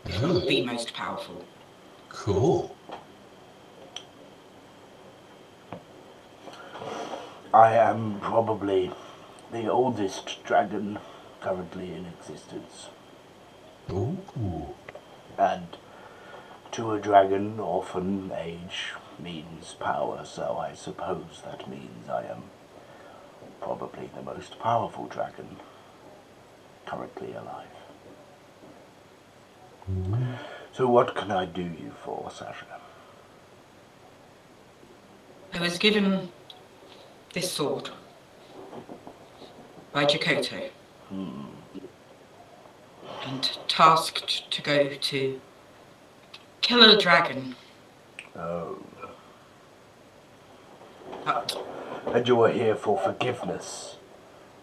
If Oh, not the most powerful. cool. I am probably the oldest dragon currently in existence. Ooh. And to a dragon, often age means power, so I suppose that means I am probably the most powerful dragon currently alive. So what can I do you for, Sasha? I was given this sword by Jakoto and tasked to go to kill a dragon. Oh. But And you are here for forgiveness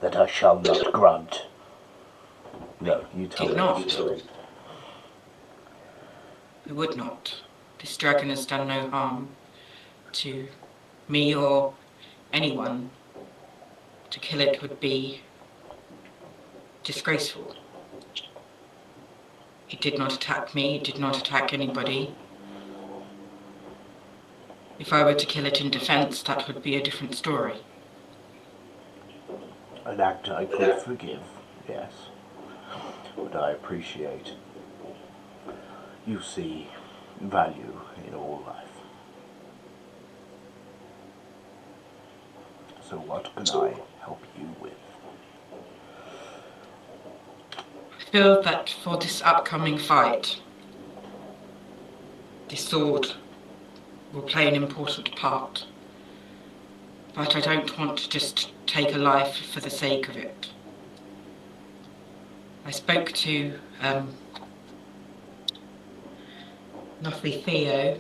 that I shall not grant. No, you tell did me. not. I would not. This dragon has done no harm to me or anyone. To kill it would be disgraceful. It did not attack me, it did not attack anybody. If I were to kill it in defense, that would be a different story. An act I could forgive, yes. But I appreciate you see value in all life. So what can I help you with? I feel that for this upcoming fight, this sword will play an important part. But I don't want to just take a life for the sake of it. I spoke to Nofitheo,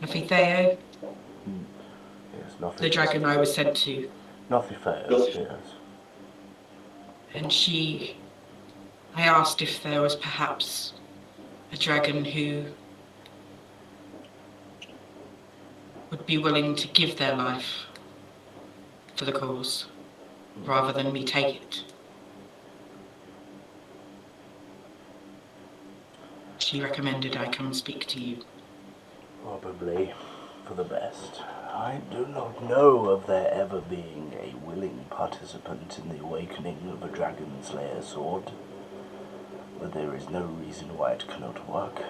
Yes, nothing. the dragon I was sent to, Nothing fair, yes. and I asked if there was perhaps a dragon who would be willing to give their life for the cause, rather than me take it. She recommended I come speak to you. Probably for the best. I do not know of there ever being a willing participant in the awakening of a dragon slayer sword, but there is no reason why it cannot work.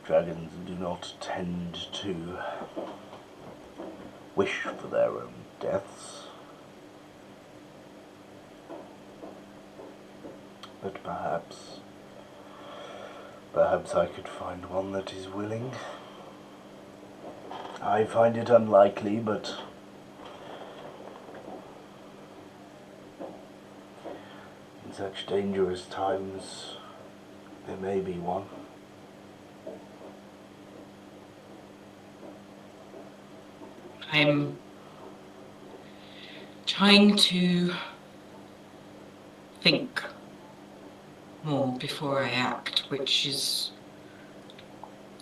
Dragons do not tend to wish for their own deaths, but perhaps I could find one that is willing. I find it unlikely, but in such dangerous times, there may be one. I'm trying to think more before I act, which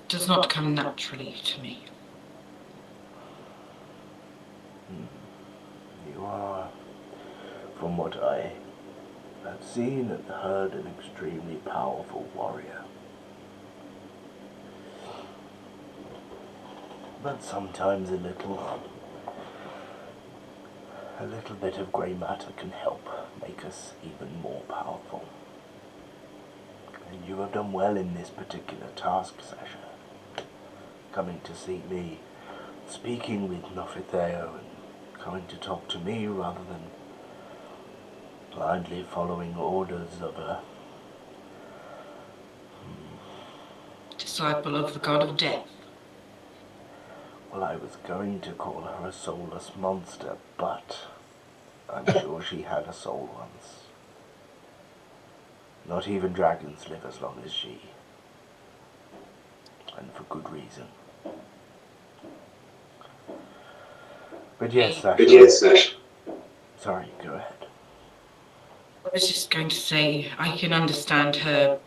does not come naturally to me. You are, from what I have seen and heard, an extremely powerful warrior. But sometimes a little bit of grey matter can help make us even more powerful. And you have done well in this particular task session, coming to see me, speaking with Nofitheo, and coming to talk to me rather than blindly following orders of a Disciple of the god of death. well, I was going to call her a soulless monster, but I'm sure she had a soul once. Not even dragons live as long as she. And for good reason. But yes, Sasha. Sorry, go ahead. I was just going to say, I can understand her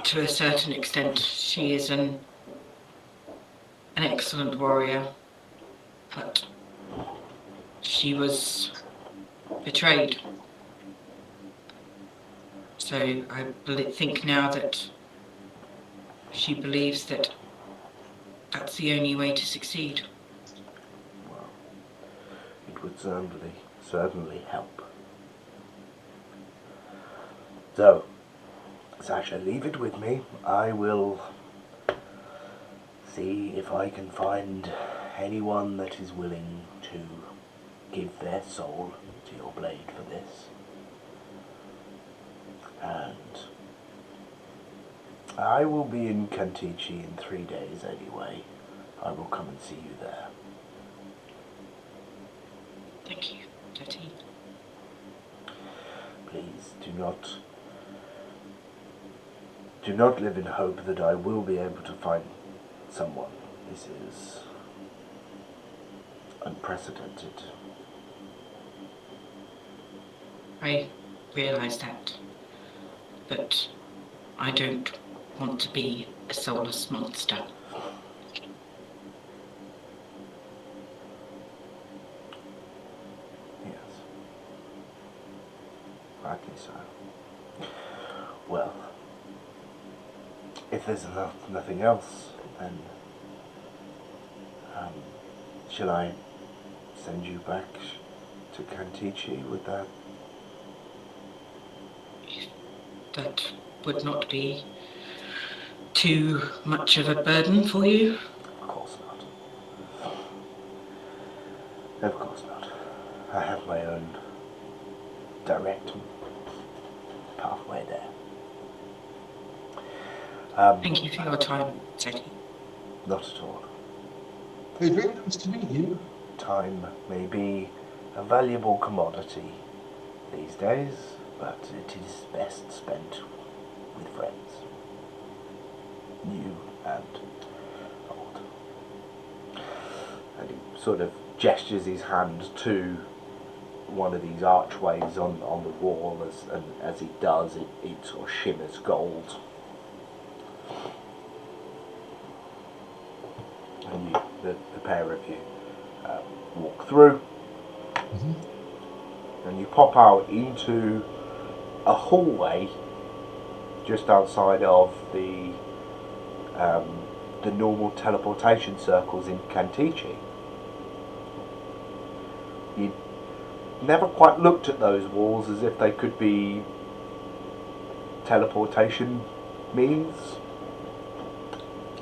to a certain extent. She is an excellent warrior, but she was betrayed. So I think now that she believes that that's the only way to succeed. Well, it would certainly help. So, Sasha, leave it with me. I will see if I can find anyone that is willing to give their soul to your blade for this. And I will be in Kantichi in 3 days anyway. I will come and see you there. Thank you, Daddy. Please do not live in hope that I will be able to find someone. This is unprecedented. I realise that, but I don't want to be a soulless monster. Yes. Rightly so. Well, if there's nothing else, then shall I send you back to Kantichi with that? That would not be too much of a burden for you? Of course not. Of course not. I have my own direct pathway there. Thank you for your time, Teddy. Not at all. Hey, very nice to meet you. Time may be a valuable commodity these days, but it is best spent with friends. New and old. And he sort of gestures his hand to one of these archways on the wall, and as he does, it sort of shimmers gold. And the pair of you walk through, and you pop out into a hallway just outside of the normal teleportation circles in Kantichi. You never quite looked at those walls as if they could be teleportation means.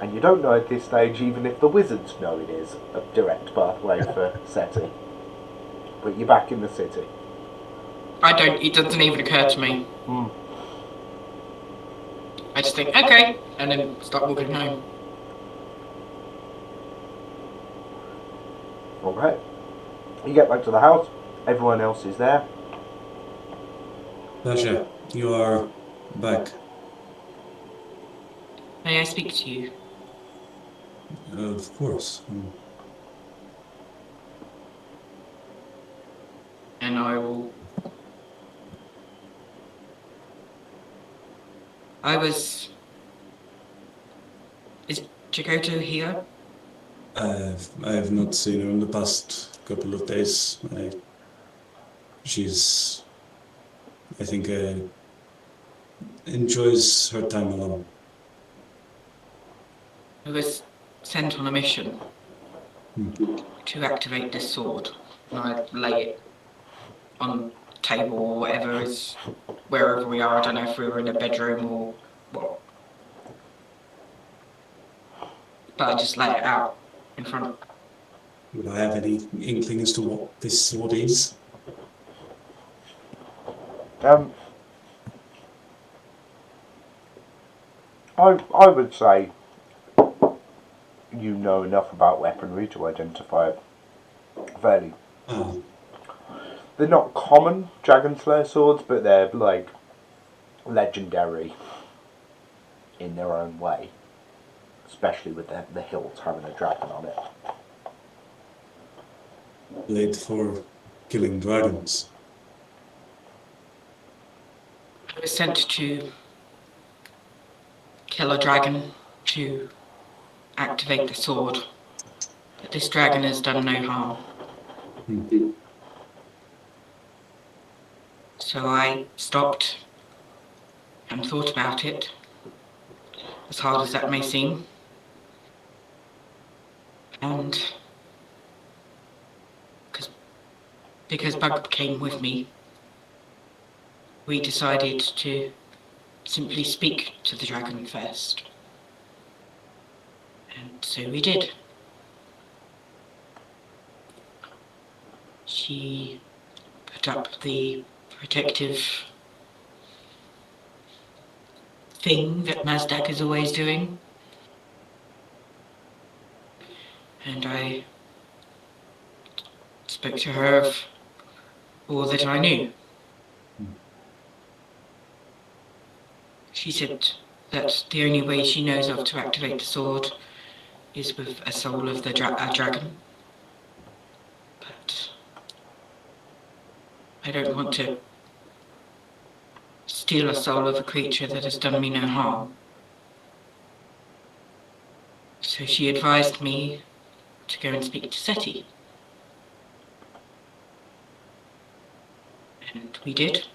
And you don't know at this stage even if the wizards know it is a direct pathway for SETI. But you're back in the city. It doesn't even occur to me. I just think, okay, and then start walking home. Alright. You get back to the house, everyone else is there. Sasha, you are back. May I speak to you? Of course. And I will Is Chikoto here? I have not seen her in the past couple of days. She's, I think, enjoys her time alone. I was sent on a mission to activate this sword. And I lay it on the table or whatever is wherever we are. I don't know if we were in a bedroom or what. But I just lay it out in front. Would I have any inkling as to what this sword is? I would say you know enough about weaponry to identify it fairly. Ah, They're not common Dragon Slayer swords, but they're like legendary in their own way, especially with the hilt having a dragon on it. blade for killing dragons. I was sent to kill a dragon to activate the sword. But this dragon has done no harm. So I stopped and thought about it, as hard as that may seem. And because Bug came with me, we decided to simply speak to the dragon first. And so we did. She put up the protective thing that Mazdak is always doing. And I spoke to her of all that I knew. She said that the only way she knows of to activate the sword is with a soul of the dragon. But I don't want to steal a soul of a creature that has done me no harm. So she advised me to go and speak to Seti. And we did.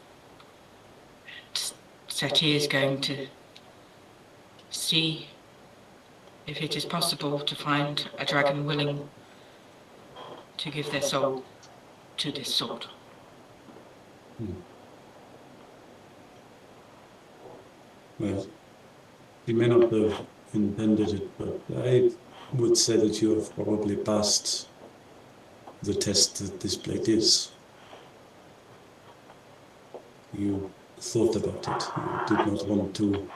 And Seti is going to see if it is possible to find a dragon willing to give their soul to this sword. Well, you may not have intended it, but I would say that you have probably passed the test that this blade is. You thought about it. You did not want to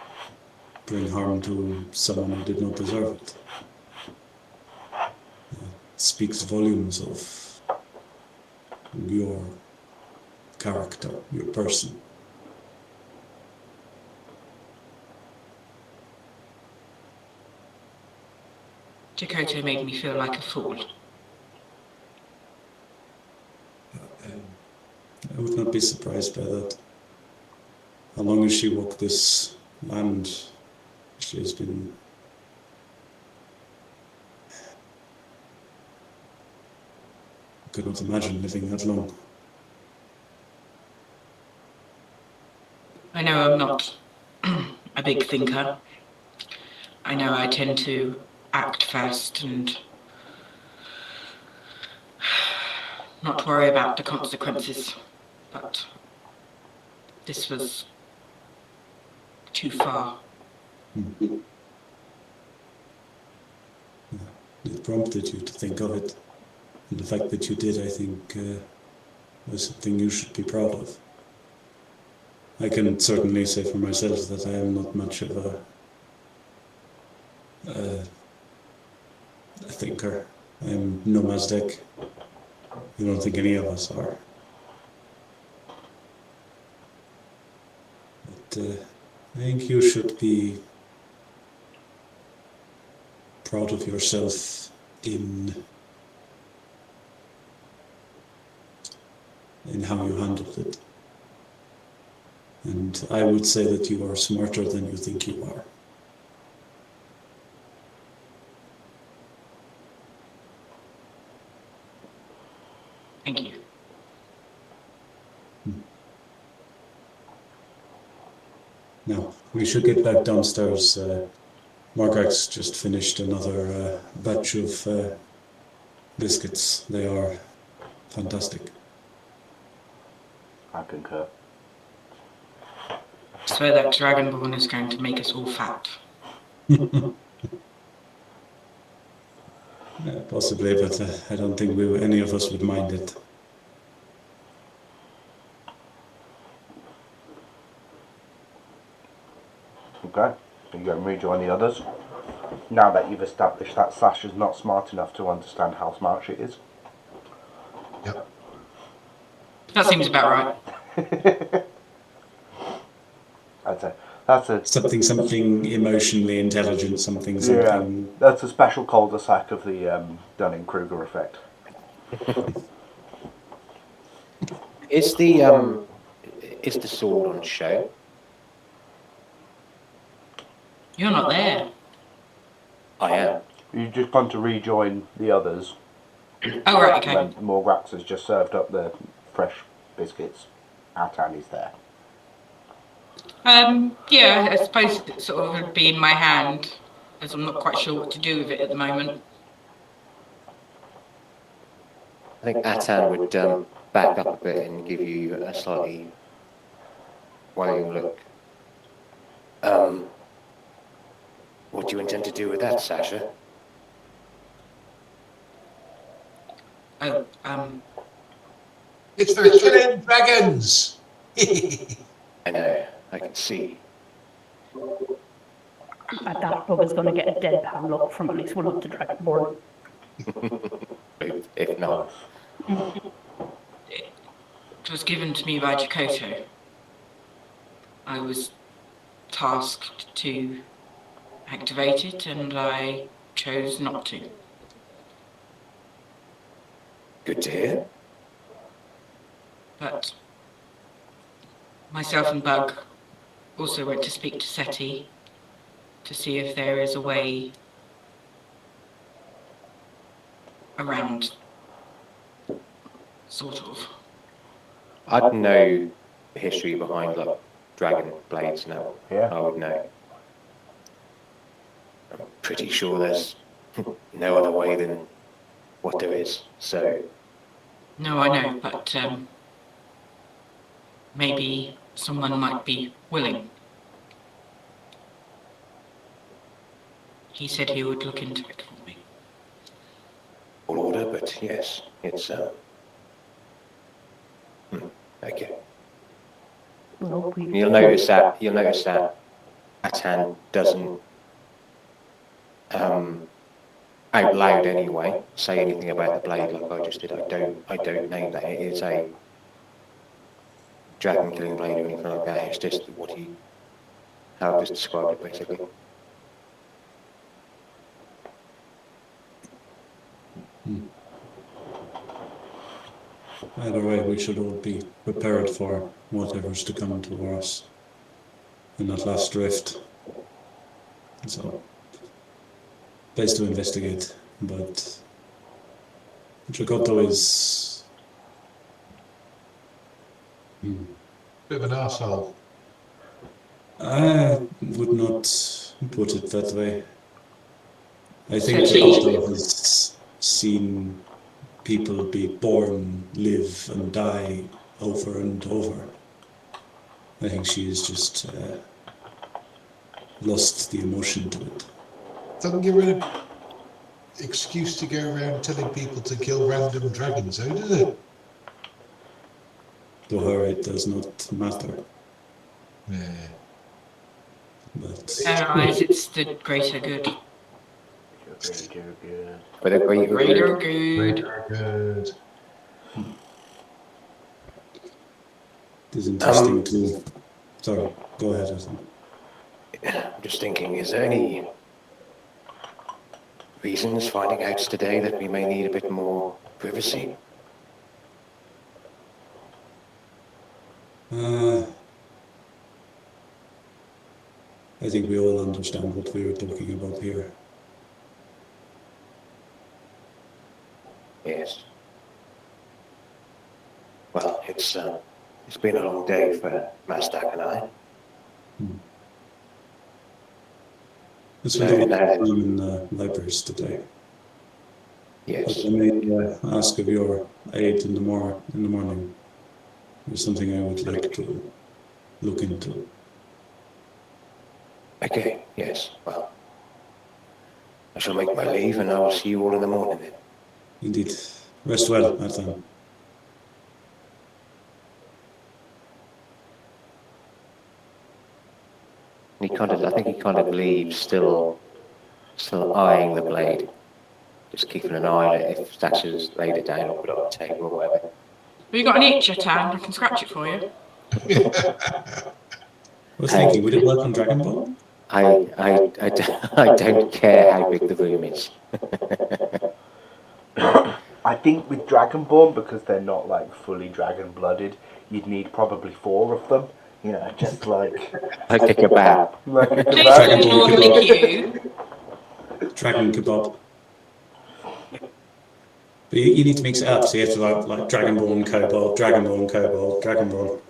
bring harm to someone who did not deserve it. It speaks volumes of your character, your person. Chikoto made me feel like a fool. I would not be surprised by that. How long has she walked this land? She has been... I could not imagine living that long. I know I'm not a big thinker. I know I tend to act first and not worry about the consequences, but this was too far. It prompted you to think of it. And the fact that you did, I think, was something you should be proud of. I can certainly say for myself that I am not much of a thinker. I am no Mazdak. I don't think any of us are. But I think you should be proud of yourself in how you handled it. And I would say that you are smarter than you think you are. Thank you. Now, we should get back downstairs. Margaret's just finished another batch of biscuits. They are fantastic. I concur. I swear that Dragonborn is going to make us all fat. Possibly, but I don't think any of us would mind it. Okay, you go and rejoin the others. Now that you've established that Sasha's not smart enough to understand how smart she is. Yep. That seems about right. I'd say that's a Something emotionally intelligent, something. that's a special cul-de-sac of the Dunning-Kruger effect. Is the sword on show? You're not there. I am. You've just gone to rejoin the others. Oh, right, okay. When Morgrax has just served up the fresh biscuits. Atan is there. Yeah, I suppose it sort of would be in my hand, as I'm not quite sure what to do with it at the moment. I think Atan would back up a bit and give you a slightly worrying look. What do you intend to do with that, Sasha? Oh, It's for killing dragons! I know, I can see. That pub is going to get a deadpan look from at least one of the Dragonborn. If not. it was given to me by Jakoto. I was tasked to activate it, and I chose not to. Good to hear. But myself and Bug also went to speak to Seti to see if there is a way around, sort of. I'd know the history behind like dragon blades now. Yeah. I would know. I'm pretty sure there's no other way than what there is. So No, I know, but maybe someone might be willing. He said he would look into it for me. all order, but yes, it's okay. Well, You'll notice that Atan doesn't out loud anyway say anything about the blade like I just did. I don't name that. It is a dragon killing blade or anything like that. It's just how I've just described it basically. Either way, we should all be prepared for whatever's to come to us in that last rift. So, place to investigate, but Jakoto is... Bit of an arsehole. I would not put it that way. I think So Jakoto has seen people be born, live and die over and over. I think she has just lost the emotion to it. Doesn't give her an excuse to go around telling people to kill random dragons, though, does it? To her it does not matter. Yeah. But In her eyes, it's the greater good. But a great Greater good. Good. it is interesting to... Sorry, go ahead, Ethan. I'm just thinking, is there any reasons finding out today that we may need a bit more privacy? I think we all understand what we were talking about here. Yes. Well, it's been a long day for Mastak and I. We spent a lot of time in the libraries today. Yes. But I may ask of your aid in the morning. There's something I would like to look into. Okay, yes, well, I shall make my leave and I will see you all in the morning then. Indeed. Rest well, Nathan. I think he kind of leaves still eyeing the blade. Just keeping an eye on it if Thatcher's laid it down or put it on the table or whatever. Have you got an itch, Tan? I can scratch it for you. I was thinking, would it work on Dragon Ball? I don't care how big the room is. I think with Dragonborn, because they're not like fully dragon-blooded, you'd need probably 4 of them. You know, just like Like a kebab. like a Please kebab. call more than a queue. Dragon kebab. But you need to mix it up, so you have to like Dragonborn, Kobold, Dragonborn, Kobold, Dragonborn.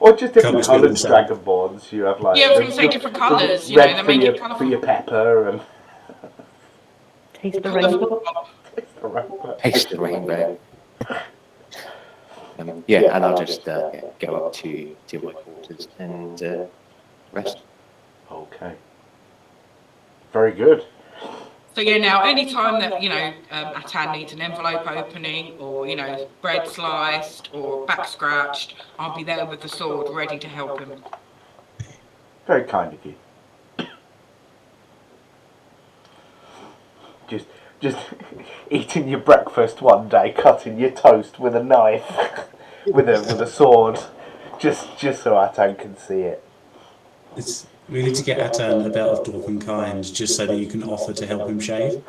Or just different Can't coloured just split them Dragonborns. You have like Yeah, I was going to say different colours. You know, red they for make your it for colourful. your pepper and Taste the rainbow. Taste the rainbow. Yeah, and I'll just go up to my quarters and rest. Okay. Very good. So yeah, now any time that Atan needs an envelope opening, or bread sliced or back scratched, I'll be there with the sword, ready to help him. Very kind of you. Just eating your breakfast one day, cutting your toast with a knife, with a sword, just so Atan can see it. We need to get Atan a belt of dwarven kind, just so that you can offer to help him shave.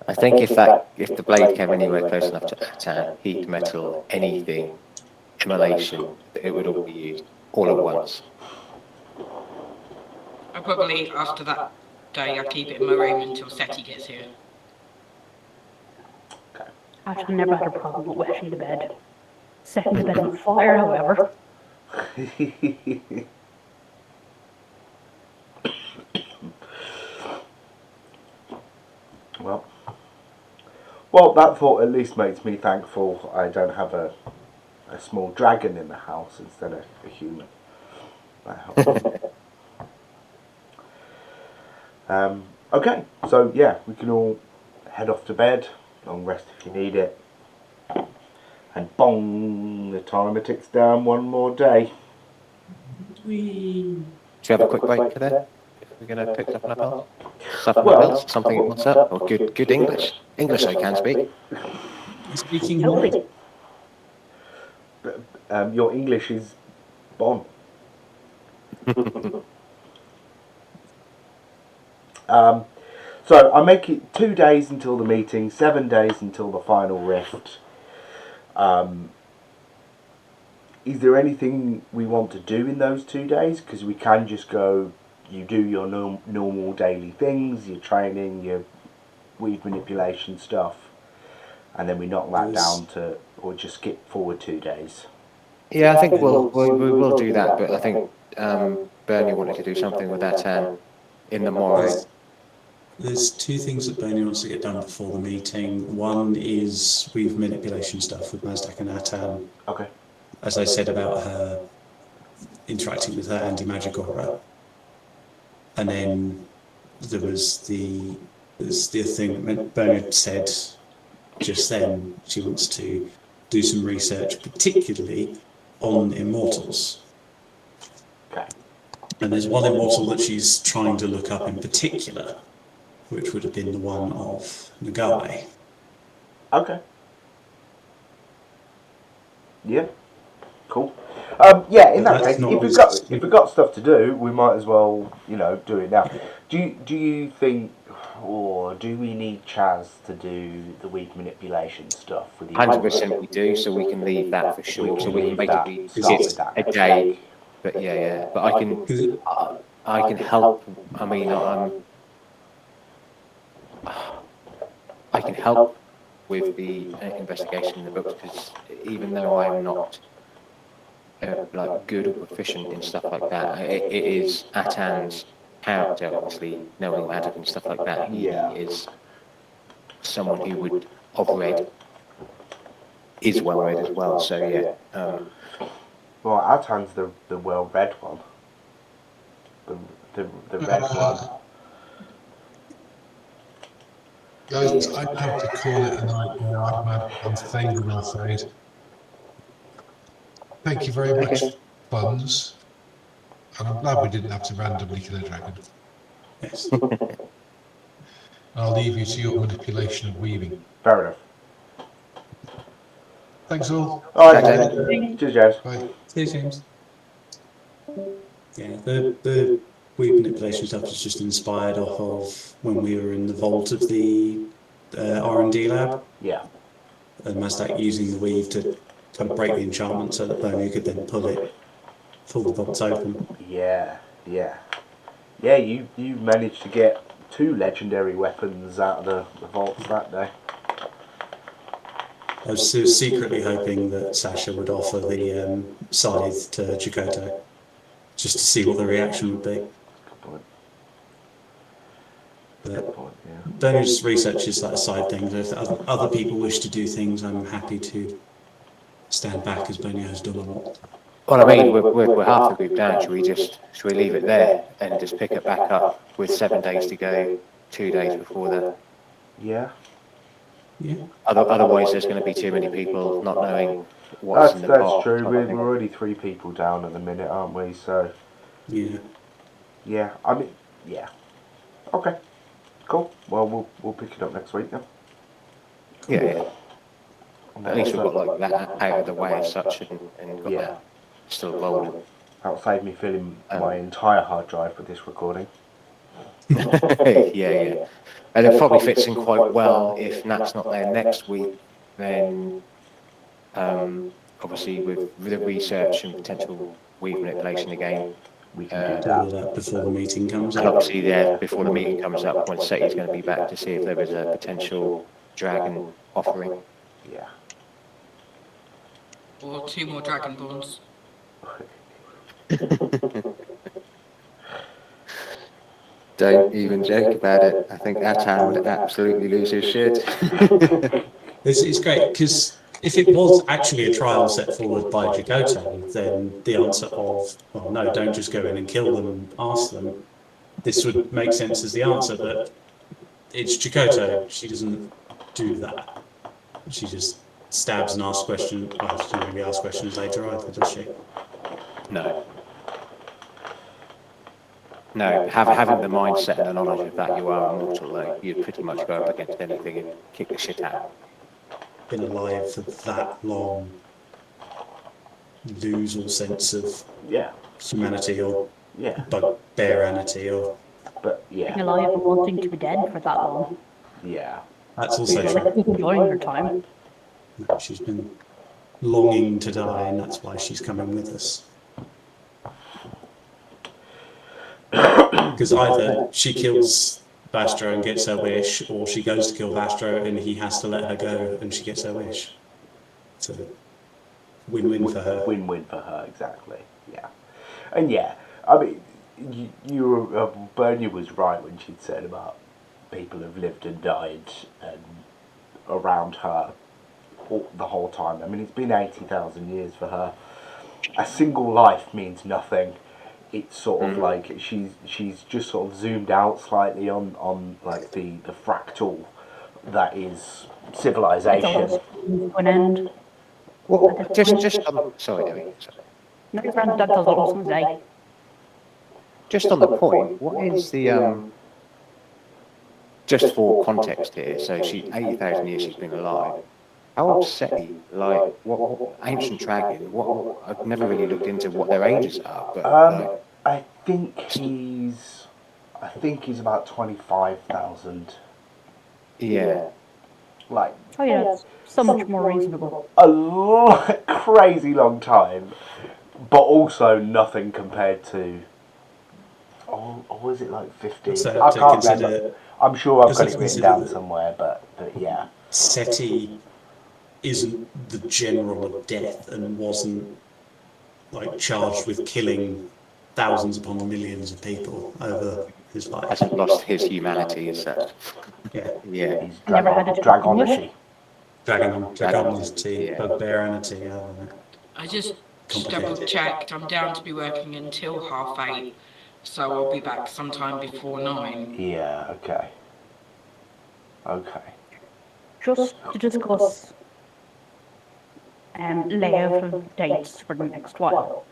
I think if the blade came anywhere close enough to Atan, heat, metal, anything, immolation, it would all be used all at once. I probably, after that day, I keep it in my room until Seti gets here. I've never had a problem with wetting the bed. Setting the bed on fire, however. Well, that thought at least makes me thankful I don't have a small dragon in the house instead of a human. That helps. Okay, so yeah, we can all head off to bed. Long rest if you need it. And bong, the timer ticks down one more day. Should we have a quick break for that? If we're going to pick up on our belt? Something what's up? Or good English. English I can speak. Speaking Totally. Your English is bon. So I make it 2 days until the meeting, 7 days until the final rift. Is there anything we want to do in those 2 days? Because we can just go, you do your normal daily things, your training, your weed manipulation stuff, and then we knock that down to, or just skip forward 2 days. Yeah, I think we will do that, but I think Bernie wanted to do something with that in the morrow. There's 2 things that Bernie wants to get done before the meeting. One is weave manipulation stuff with Mazdak and Atan. Okay. As I said about her interacting with her anti-magic aura. And then there was the thing that Bernard said just then. She wants to do some research, particularly on immortals. Okay. And there's one immortal that she's trying to look up in particular, which would have been the one of Nagai. Okay. Yeah. Cool. Yeah. In that case, if we've got stuff to do, we might as well, do it now. Do you think? Or do we need Chaz to do the weed manipulation stuff with you? 100% we do, so we can leave that for sure. So we can basically start skip with that a next day. week. But yeah. But I can help. I mean, I can help with the investigation in the books, because even though I'm not like good or proficient in stuff like that, it is Atan's character, obviously knowing magic and stuff like that. He is someone who would operate, is well read as well. So yeah. Well, Atan's the well-read one. The red one. Guys, I'd have to call it a night there. I'm fading, I'm afraid. Thank you very much, Buns. And I'm glad we didn't have to randomly kill a dragon. Yes. I'll leave you to your manipulation of weaving. Fair enough. Thanks all. Alright, Thanks, cheers, James. Bye. See you, James. Yeah, the weed manipulation stuff was just inspired off of when we were in the vault of the R&D lab. Yeah. And Mazdak using the weave to kind of break the enchantment so that Bernie could then pull the vaults open. Yeah. Yeah, you managed to get 2 legendary weapons out of the vaults that day. I was secretly hoping that Sasha would offer the scythe to Chakotay, just to see what the reaction would be. Good point. But Good point, yeah. Bernie's research is like a side thing. If other people wish to do things, I'm happy to stand back, as Bernie has done a lot. Well, I mean, we're half the group down. Should we leave it there and just pick it back up with 7 days to go, 2 days before the? Yeah. Yeah. Otherwise, there's going to be too many people not knowing what's in the pot. That's true. We're already 3 people down at the minute, aren't we? So. Yeah. Yeah. I mean, yeah. Okay. Cool. Well, we'll pick it up next week then. Yeah. At least we've got like that out of the way as such, and got that still rolling. That'll save me filling my entire hard drive with this recording. yeah. And it probably fits in quite well if Nat's not there next week. Then, obviously, with the research and potential weave manipulation again, We can do All of that. that before the meeting comes and up. obviously, before the meeting comes up, when Seti's going to be back to see if there is a potential dragon offering. Yeah. Or 2 more dragonborns. Don't even joke about it. I think Atan would absolutely lose his shit. It's great, because if it was actually a trial set forward by Chakotay, then the answer of, well, no, don't just go in and kill them and ask them, this would make sense as the answer, but it's Chakotay. She doesn't do that. She just stabs and asks questions. Well, she doesn't really ask questions later either, does she? No. No, having the mindset and the knowledge of that you are immortal, like, you'd pretty much go up against anything and kick the shit out. Been alive for that long, lose all sense of humanity or barbarianity or. But Being alive and wanting to be dead for that long. Yeah. That's also She's true. like enjoying her time. No, she's been longing to die, and that's why she's coming with us. Because either she kills Vastro and gets her wish, or she goes to kill Vastro and he has to let her go and she gets her wish. So, win-win for her. Win-win for her, exactly. Yeah. And yeah, I mean, Bernie was right when she'd said about people have lived and died and around her the whole time. I mean, it's been 80,000 years for her. A single life means nothing. It's sort of like she's just sort of zoomed out slightly on like the fractal that is civilization. To an end. Well, just on, sorry, Debbie. No, that does what I was going to say. Just on the point, what is the just for context here? So she 80,000 years she's been alive. How upsetting, like, what ancient dragon, I've never really looked into what their ages are, but I think I think he's about 25,000. Yeah. Like, Oh yeah, that's so much more reasonable. crazy long time, but also nothing compared to. Or was it like 50? Also I have to can't consider. remember. I'm sure I've Also got have it to written consider down that somewhere, but yeah. SETI isn't the general of death and wasn't like charged with killing thousands upon millions of people over his life. Hasn't lost his humanity as such. Yeah, Yeah. He's Never had a dragonity. dragonity, Yeah. bugbearinity, I don't know. I just Complicated. double checked. I'm down to be working until 8:30, so I'll be back sometime before 9. Yeah. Okay. Okay. Just to discuss layout of dates for the next while.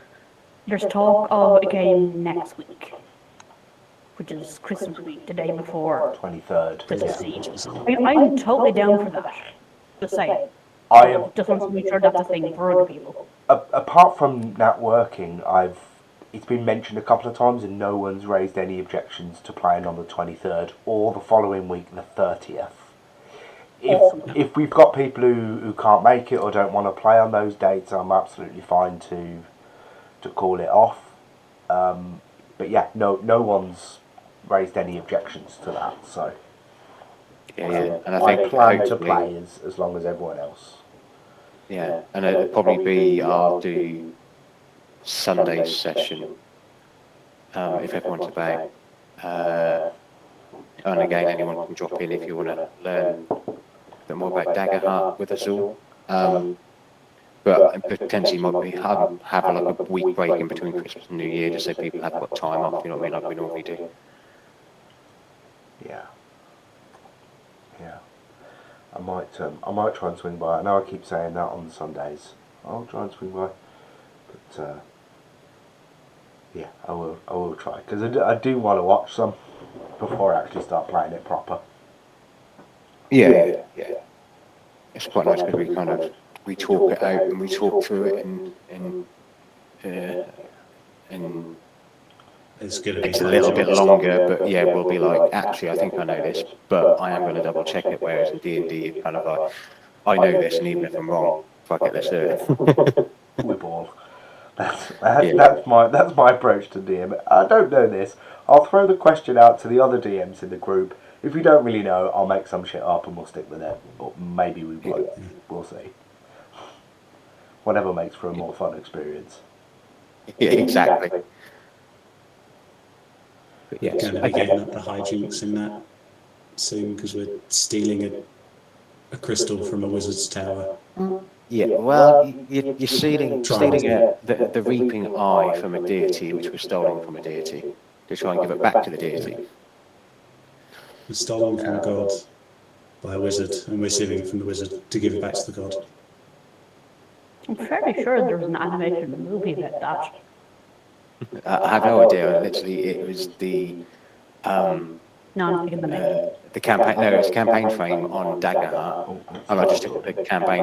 There's talk of a game next week, which is Christmas week, the day before 23rd. Christmas Yeah. Eve. I'm totally down for that. Just saying. I have. Just want to make sure that's a thing for other people. Apart from networking, it's been mentioned a couple of times, and no one's raised any objections to playing on the 23rd or the following week, the 30th. Awesome. If we've got people who can't make it or don't want to play on those dates, I'm absolutely fine to call it off. But yeah, no one's raised any objections to that. So Yeah. And I I think plan to hopefully, play as long as everyone else. yeah, and it'll probably be I'll do Sunday session if everyone's about. And again, anyone can drop in if you want to learn a bit more about Daggerheart with us all. But potentially might be have like a week break in between Christmas and New Year, just so people have got time off. You know what I mean, like we normally do. Yeah. Yeah. I might try and swing by. I know I keep saying that on Sundays. I'll try and swing by, but yeah, I will try because I do want to watch some before I actually start playing it proper. Yeah. It's quite nice because we talk it out and we talk through it and It's going to be it's a little bit longer, but yeah, we'll be like, actually, I think I know this, but I am going to double check it. Whereas in D&D, it's kind of like, I know this, and even if I'm wrong, fuck it, let's do it. Whip all. That's my approach to DM. I don't know this. I'll throw the question out to the other DMs in the group. If we don't really know, I'll make some shit up and we'll stick with it. Or maybe we won't. We'll see. Whatever makes for a more fun experience. Yeah, exactly. But We're yes, going to be getting up the hijinks in that soon because we're stealing a crystal from a wizard's tower. Yeah, well, you're stealing the reaping eye from a deity, which was stolen from a deity, to try and give it back to the deity. We're stolen from a god by a wizard, and we're stealing it from the wizard to give it back to the god. I'm fairly sure there was an animated movie about that. I have no idea. Literally, it was the No, I'm thinking the name. campaign. No, it's campaign frame on Daggerheart. I just took the campaign